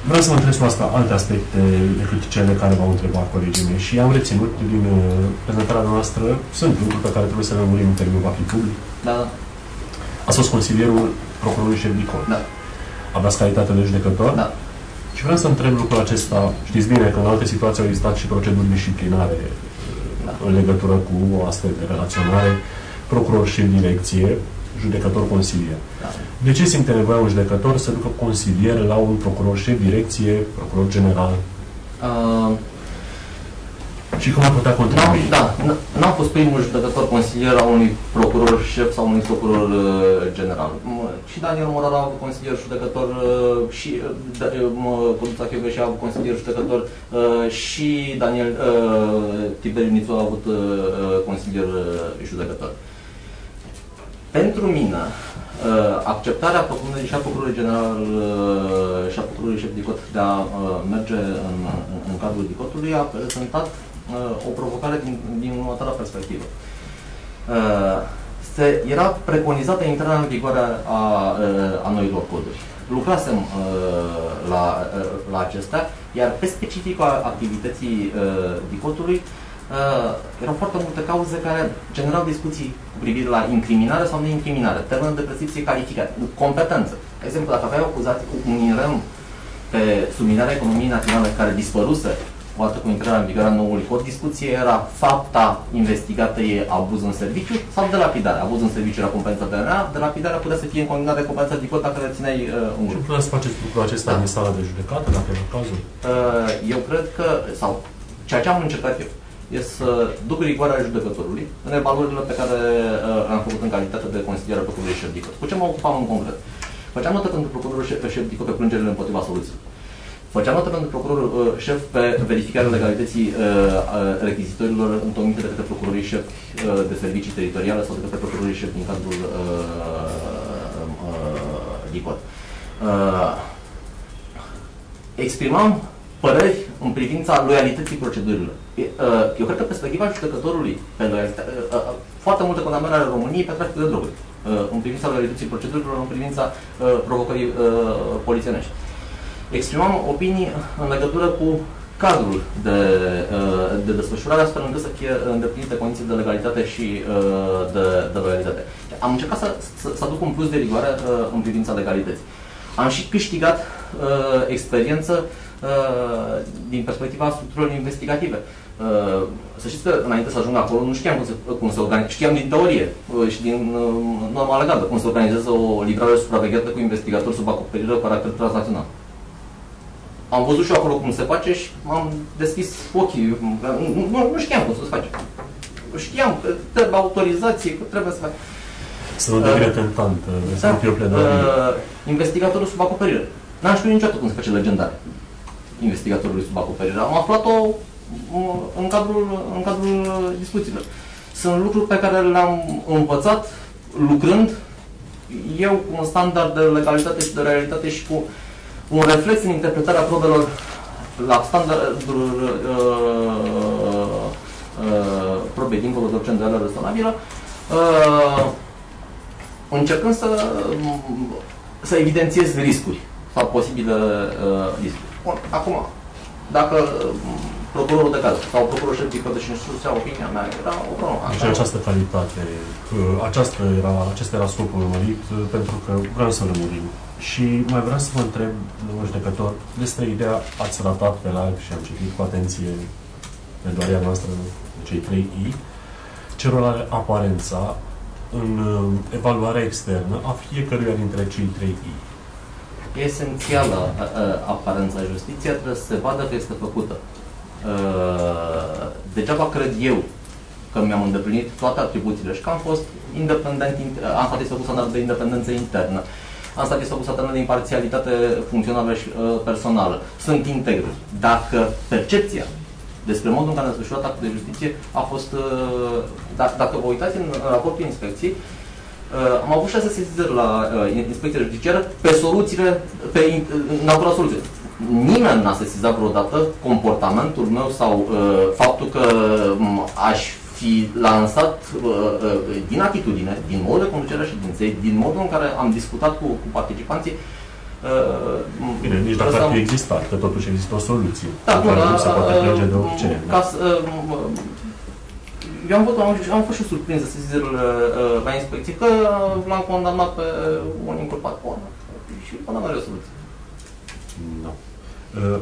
Vreau să mă întreb cu asta alte aspecte decât cele care v-au întrebat colegii mei și am reținut din prezentarea noastră, sunt lucruri pe care trebuie să le lămurim în termenul va fi public. Da. Ați fost consilierul procurorului șef Dicot. Da. Aveați calitate de judecător? Da. Și vreau să întreb lucrul acesta. Știți bine că în alte situații au existat și proceduri disciplinare în legătură cu o astfel de relaționare. Procuror șef direcție, judecător consilier. Da. De ce simte nevoia un judecător să ducă consilier la un procuror șef direcție, procuror general? Și cum ar putea contribui? N-am fost primul judecător consilier a unui procuror șef sau unui procuror general. Și Daniel Morar a avut consilier judecător, și Codruța Chiove și a avut consilier judecător, și Daniel Tiberiu Nițu a avut consilier judecător. Pentru mine, acceptarea procurorului și a procurorului general și a procurorului șef Dicot de a merge în cadrul Dicotului a prezentat o provocare din următoarea perspectivă. Era preconizată intrarea în vigoare a noilor coduri. Lucrasem la acestea, iar pe specificul activității Dicotului erau foarte multe cauze care generau discuții cu privire la incriminare sau neincriminare, termen de prescripție calificat, competență. De exemplu, dacă aveai acuzații cu un INRM pe subminarea economiei naționale care dispăruse odată cu intrarea în vigoare a noului cod, discuție era fapta investigată e abuz în serviciu sau de lapidare. Abuz în serviciu era competența DNA, de lapidarea putea să fie în continuare de competența Dicot dacă rețineai un grup. Și puteți să faceți lucrul acesta în sala de judecată, dacă e cazul? Eu cred că, sau ceea ce am încercat eu, e să duc rigoarea judecătorului în evaluările pe care le-am făcut în calitate de consilier al procurorului șef Dicot. Cu ce mă ocupam în concret? Făceam notă pentru procurorul șef Dicot pe plângerile împotriva soluției. Făceam notă pentru procurorul șef pe verificarea legalității rechizitorilor întocmite de către procurorii șef de servicii teritoriale sau de către procurorii șef din cadrul Dicot. Exprimam păreri în privința loialității procedurilor. Eu cred că perspectiva judecătorului pe loialitate, foarte multe condamnări ale României pe trafic de droguri, în privința loialității procedurilor, în privința provocării polițienești. Exprimam opinii în legătură cu cadrul de desfășurare, astfel încât să fie îndeplinite condiții de legalitate și de loialitate. Am încercat să aduc un plus de rigoare în privința legalității. Am și câștigat experiență din perspectiva structurilor investigative. Să știți că înainte să ajung acolo nu știam cum se organizează, știam din teorie și din norma legală cum se organizează o livrare supravegheată cu investigatori sub acoperire cu caracter transnațional. Am văzut și eu acolo cum se face și m-am deschis ochii. Nu știam cum să se face. Știam că trebuie autorizație, că trebuie să faci. Să nu devine tentant, să nu fie o plenare. Investigatorul sub acoperire. N-am știut niciodată cum se face legendare investigatorului sub acoperire. Am aflat-o în cadrul discuțiilor. Sunt lucruri pe care le-am învățat lucrând eu cu un standard de legalitate și de realitate și cu un reflex în interpretarea probelor la standardul probe dincolo de orice îndoială rezonabilă, încercând să evidențiez riscuri sau posibile riscuri. Bun, acum, dacă procurorul de caz sau procurorul șef de și instituția, opinia mea era o problemă. Și această calitate, acesta era scopul urmărit, pentru că vreau să lămurim. Și mai vreau să vă întreb, domnul judecător, despre ideea, ați ratat pe larg și am citit cu atenție pledoaria noastră, cei 3 I, ce rol are aparența în evaluarea externă a fiecăruia dintre cei 3 I. E esențială aparența. Justiția trebuie să se vadă că este făcută. Degeaba cred eu că mi-am îndeplinit toate atribuțiile și că am fost independent, am satisfăcut standardul de independență internă, am satisfăcut standardul de imparțialitate funcțională și personală. Sunt integru. Dacă percepția despre modul în care am desfășurat actul de justiție a fost, dacă vă uitați în raportul inspecției, am avut 6 sesizări la inspecția judiciară pe soluțiile, pe natura soluției. Nimeni n-a sesizat vreodată comportamentul meu sau faptul că aș fi lansat din atitudine, din modul de conducere și din modul în care am discutat cu participanții. Bine, nici dacă ar fi existat, că totuși există o soluție. Da, nu se poate plânge de orice. Eu am fost și surprins de sesizările la inspecție că l-am condamnat pe un inculpat. Și condamnarea e o soluție. Da.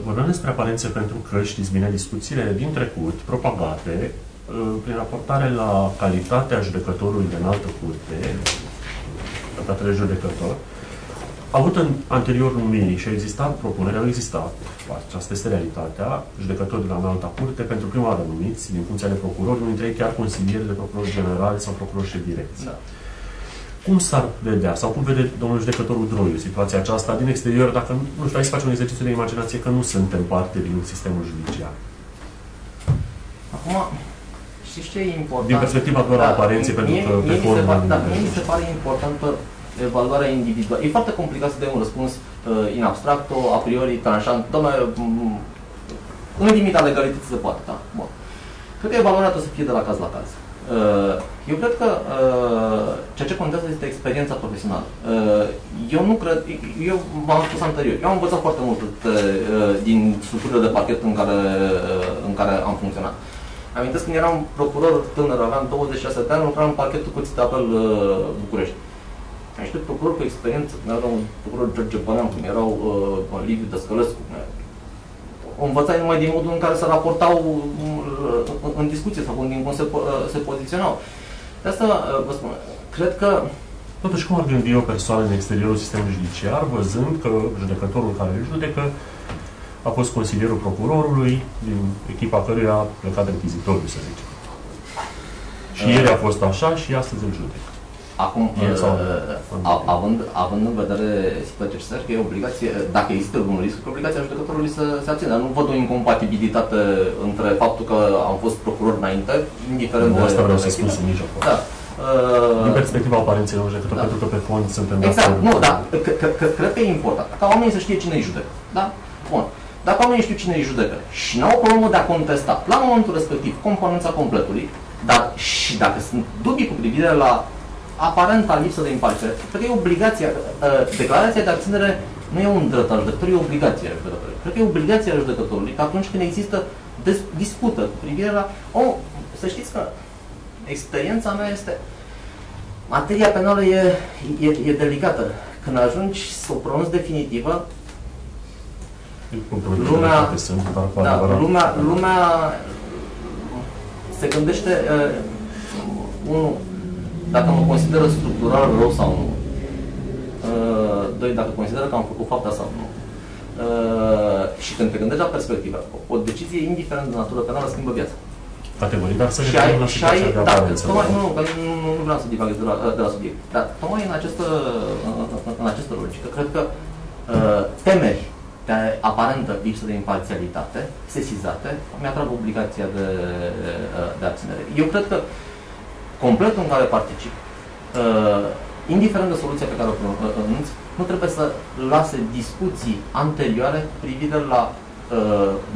Vorbeam despre aparențe pentru că știți bine discuțiile din trecut propagate prin raportare la calitatea judecătorului de înaltă curte, calitatea de judecător, avut în anterior numiri și a existat propunerea, au existat, aceasta este realitatea, judecători de la înalta curte, pentru prima oară numiți, din funcția de procuror, unul dintre ei chiar consilieri de procuror general sau procuror șef direcție. Da. Cum s-ar vedea, sau cum vede domnul judecătorul Droiu situația aceasta din exterior, dacă, nu știu, aici face un exercițiu de imaginație că nu suntem parte din sistemul judiciar? Acum, știți ce e important? Din perspectiva doar a aparenței, pentru că pe fond... Mie mi se pare importantă evaluarea individuală. E foarte complicat să dai un răspuns in abstracto, a priori, tranșant. Doamne, în limita legalității se poate, da? Bun. Cred că evaluarea trebuie să fie de la caz la caz. Eu cred că ceea ce contează este experiența profesională. Eu nu cred, eu v-am spus anterior, eu am învățat foarte mult din structurile de parchet în care am funcționat. Amintesc când eram procuror tânăr, aveam 26 de ani, lucram în parchetul Curții de Apel București. Niște procurori cu experiență, cum erau procuror George Băneam, cum erau Liviu Dăscălescu, învățai numai din modul în care se raportau în discuție sau din cum se poziționau. De asta vă spun, cred că... Totuși, cum ar gândi o persoană în exteriorul sistemului judiciar, văzând că judecătorul care îl judecă a fost consilierul procurorului, din echipa căruia a plecat rechizitorul, să zicem. Și ieri a fost așa și astăzi îl judecă. Acum, având în vedere situația ce că e obligație, dacă există un risc, obligația judecătorului să se abțină. Nu văd o incompatibilitate între faptul că am fost procuror înainte, indiferent de... Asta vreau să spun sub nici acolo. Da. Din perspectiva aparenței unui judecător, pentru că pe fond suntem de exact, nu, da. Cred că e important. Ca oamenii să știe cine îi judecă. Da? Bun. Dacă oamenii știu cine îi judecă și n-au o problemă de a contesta la momentul respectiv componența completului, dar și dacă sunt dubii cu privire la aparenta lipsă de imparțialitate, cred că e obligația, declarația de abținere nu e un drept al judecătorului, e obligația judecătorului. Cred că e obligația judecătorului că atunci când există dispută cu privire la... să știți că experiența mea este... Materia penală e delicată. Când ajungi să o pronunți definitivă, lumea se gândește, unul, dacă mă consideră structural rău sau nu. Doi, dacă consideră că am făcut fapta sau nu. Și când te gândești la perspectivă, o decizie indiferent de natură penală schimbă viața. Categorii, dar să revenim la situația de aparență. Nu vreau să divaghez de la subiect, dar tocmai în această logică, cred că temeri de aparentă lipsă de imparțialitate, sesizate, mi-atrag obligația de abținere. Eu cred că completul în care particip, indiferent de soluția pe care o pronunț, nu trebuie să lase discuții anterioare cu privire la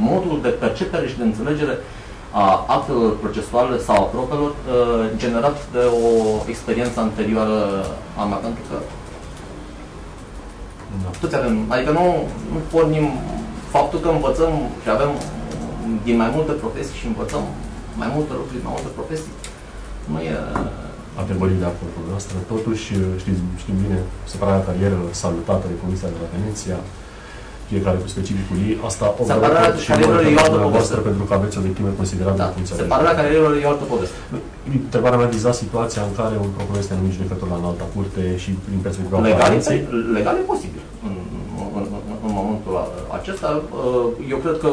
modul de percepere și de înțelegere a actelor procesuale sau a probelor generat de o experiență anterioară a mea, pentru că toți avem, adică nu pornim faptul că învățăm și avem din mai multe profesii și învățăm mai multe lucruri din mai multe profesii, nu e... Categorii de acord cu noastră. Totuși, știm bine, separarea carierelor salutată de Comisia de la Veneția, fiecare cu specificul ei, asta o văd și dumneavoastră pentru că aveți o vechime considerabilă în funcția de separarea carierelor e o altă poveste. Întrebarea mea viza situația în care un procuror este numit judecător la înalta curte și prin perspectiva aparenței. Legal e posibil. În momentul acesta, eu cred că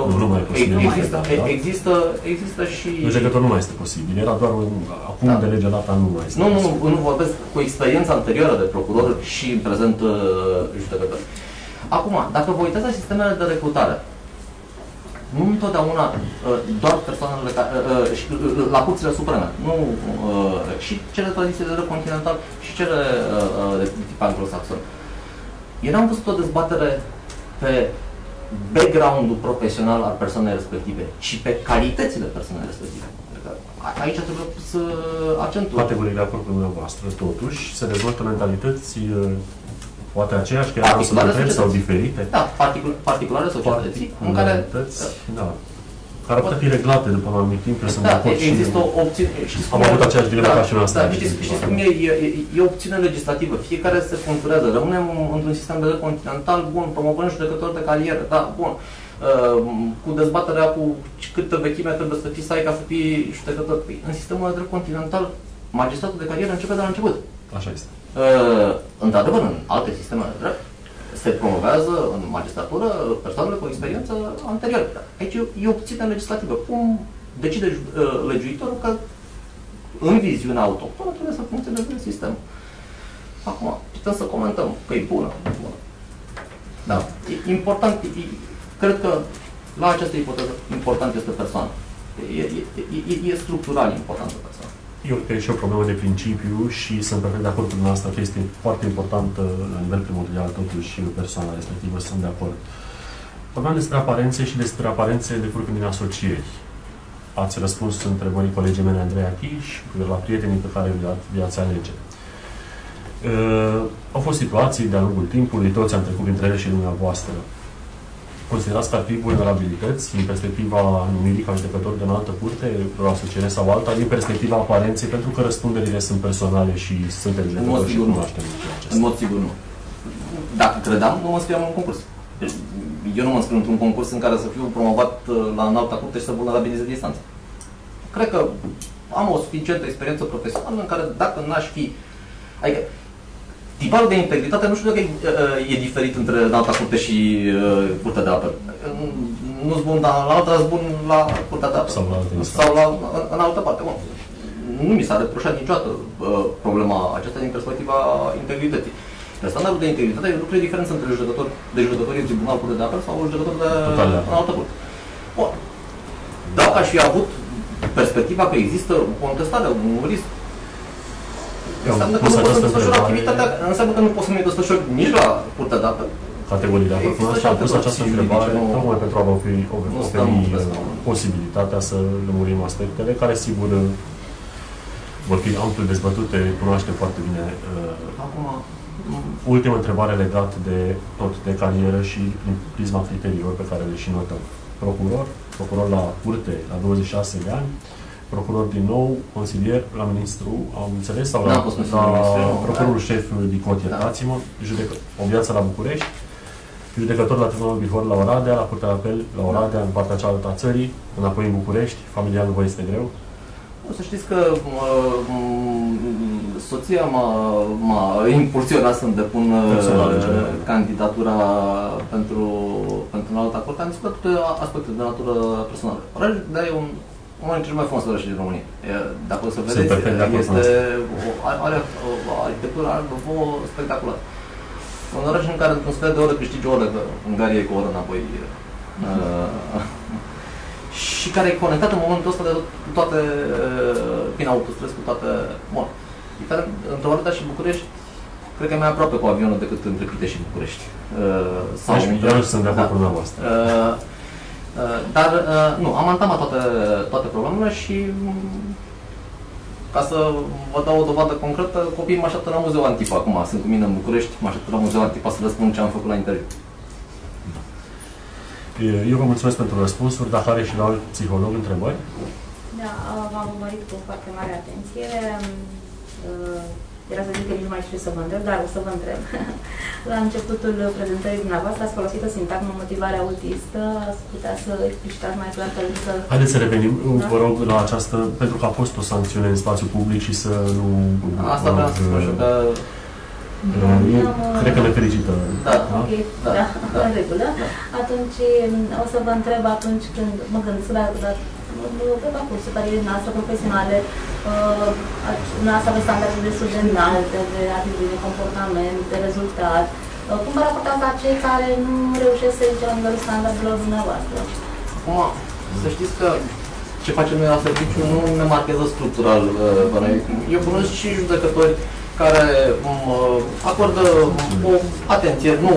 există și... Judecător nu mai este posibil, era doar acum de legea data nu mai este. Nu vorbesc cu experiența anterioară de procuror și în prezent judecător. Acum, dacă vă uitați la sistemele de recrutare, nu întotdeauna doar persoanele la curțile supreme, nu și cele tradiții de drept continental și cele de tip anglosaxon. Eu n-am văzut o dezbatere pe background-ul profesional al persoanei respective, ci pe calitățile persoanei respective. Aici trebuie pus accentul. Categoriile de acord cu dumneavoastră, totuși, se dezvoltă mentalități poate aceeași, că erau sau diferite? Da, particulare societății, în care... Da. Care pot fi reglate după un anumit timp, sunt de acord. Există o opțiune... Am avut aceeași dilemă ca și noi asta. Știți cum e opțiune legislativă. Fiecare se conturează. Rămânem într-un sistem de drept continental, bun, promovăm judecători de carieră, da, bun. Cu dezbaterea cu câtă vechime trebuie să fii să ai ca să fii judecător. În sistemul de drept continental, magistratul de carieră începe de la început. Așa este. Într-adevăr, în alte sisteme de drept, se promovează în magistratură persoanele cu experiență anterioară. Aici e opțiune legislativă. Cum decide legiuitorul că în viziunea autohtonă trebuie să funcționeze sistemul. Acum, putem să comentăm că e bună. Da. E important, cred că la această ipoteză important este persoana. E structural importantă persoana. Eu cred că e și o problemă de principiu și sunt perfect de acord cu dumneavoastră că este foarte importantă la nivel primordial totuși persoana respectivă, sunt de acord. Vorbeam despre aparențe și despre aparențe decurgând din asocieri. Ați răspuns întrebării colegii mele Andreea Chiș la prietenii pe care vi-ați alege. Au fost situații de-a lungul timpului, toți am trecut printre ele și dumneavoastră. Considerați că ar fi vulnerabilități din perspectiva numirii ca judecător de înaltă curte, o asociere sau alta, din perspectiva aparenței, pentru că răspunderile sunt personale și suntem judecători și cunoaștem acestea. În mod sigur nu. Dacă credeam, nu mă scriam în concurs. Eu nu mă înscriu într-un concurs în care să fiu promovat la înalta curte și să vulnerabilizez distanța. Cred că am o suficientă experiență profesională în care dacă n-aș fi... Adică, tiparul de integritate nu știu dacă e diferit între înalta curte și curtea de apel. Nu-s bun la alta, s bun la curtea de apel. Sau în altă parte. Bun. Nu mi s-a reproșat niciodată problema aceasta din perspectiva integrității. Pe standardul de integritate e lucruri diferență între judecătorii tribunal curte de apel sau judecător de înaltă curte. Bun. Dacă aș fi avut perspectiva că există o contestare, un risc, înseamnă că nu pot să desfășor activitatea, înseamnă că nu pot să mă desfășor nici la curtea de apel. Categorii de acord cu noastră, am pus această întrebare tocmai pentru a vă oferi posibilitatea să lămurim aspectele care, sigur, vor fi amplu dezbătute, cunoaște foarte bine. Ultima întrebare legată de tot de carieră și prin prisma criteriilor pe care le și notăm. Procuror la curte la 26 de ani, procuror din nou, consilier la ministru, am înțeles, sau N-am fost la ministru, procurorul șef Dicot, iertați-mă, o viață la București, judecător la Tribunalul Bihor la Oradea, la Curtea de Apel la Oradea, în partea cealaltă a țării, înapoi în București, familial vă este greu? O să știți că soția m-a impulsionat să-mi depun candidatura pentru un alt acord. Am discutat aspecte de natură personală. Orașul de e unul dintre cele mai frumoase orașe din România. Dacă o să vedeți, are o arhitectură spectaculară. Un oraș în care într-un sfert de oră câștigi o oră, că Ungaria e cu o oră înapoi. Și care e conectat în momentul ăsta de toate, prin autostrăzi, cu toate... Bun. Între Oradea și București, cred că e mai aproape cu avionul decât între Pitești și București. Eu sunt de acord cu dumneavoastră. Dar, nu, am antamat toate problemele și ca să vă dau o dovadă concretă, copiii mă așteaptă la Muzeul Antipa. Acum sunt cu mine în București, mă așteaptă la Muzeul Antipa să răspund ce am făcut la interviu. Eu vă mulțumesc pentru răspunsuri, dacă are și la alt psiholog întrebări. Da, v-am urmărit cu foarte mare atenție. Era să zic că nici nu mai știu să vă întreb, dar o să vă întreb. La începutul prezentării dumneavoastră ați folosit o sintagmă motivare autistă, ați putea să explicitați mai clar că să... Haideți să revenim, vă rog, la această, pentru că a fost o sancțiune în spațiu public și să nu... Asta vreau să spun și că... Cred că ne felicită. Da, ok, da, în regulă. Atunci o să vă întreb atunci când mă gândesc la pe parcursul carierei noastre profesionale, noastră aveți standarde destul de înalte, de atitudine, de comportament, de rezultat. Cum vă raportați la cei care nu reușesc să ridice la nivelul standardelor dumneavoastră? Acum, să știți că ce facem noi la serviciu nu ne marchează structural. Eu cunosc și judecători care acordă o atenție, nu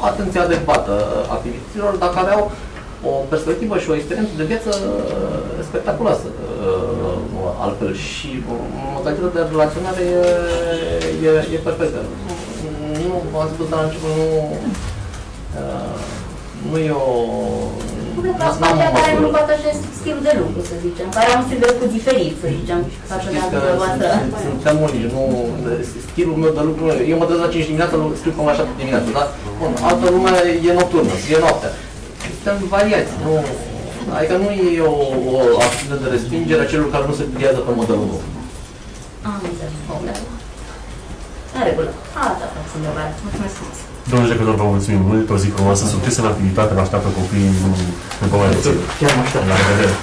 o atenție adecvată activităților, dar care au o perspectivă și o experiență de viață spectaculoasă altfel și modalitatea de relaționare e perfectă. Nu, v-am spus la început, nu e o... care nu împărtășesc stilul de lucru, să zicem, care au un stil de lucru diferit, să zicem, față de dumneavoastră. Suntem unii, nu... Stilul meu de lucru... Eu mă trezesc la 5 dimineața, scriu până la 7 dimineața, da? Bun, altă lume e nocturnă, e noaptea. Suntem variați, nu... Adică nu e o acțiune de respingere a celor care nu se pliază pe modelul nou. Am înțeles. În regulă. Asta a fost întrebarea. Mulțumesc frumos. Domnul judecător, vă mulțumim mult, o zi frumoasă, succes în activitate, vă așteaptă copiii în povățție. Chiar mă aștept. La revedere!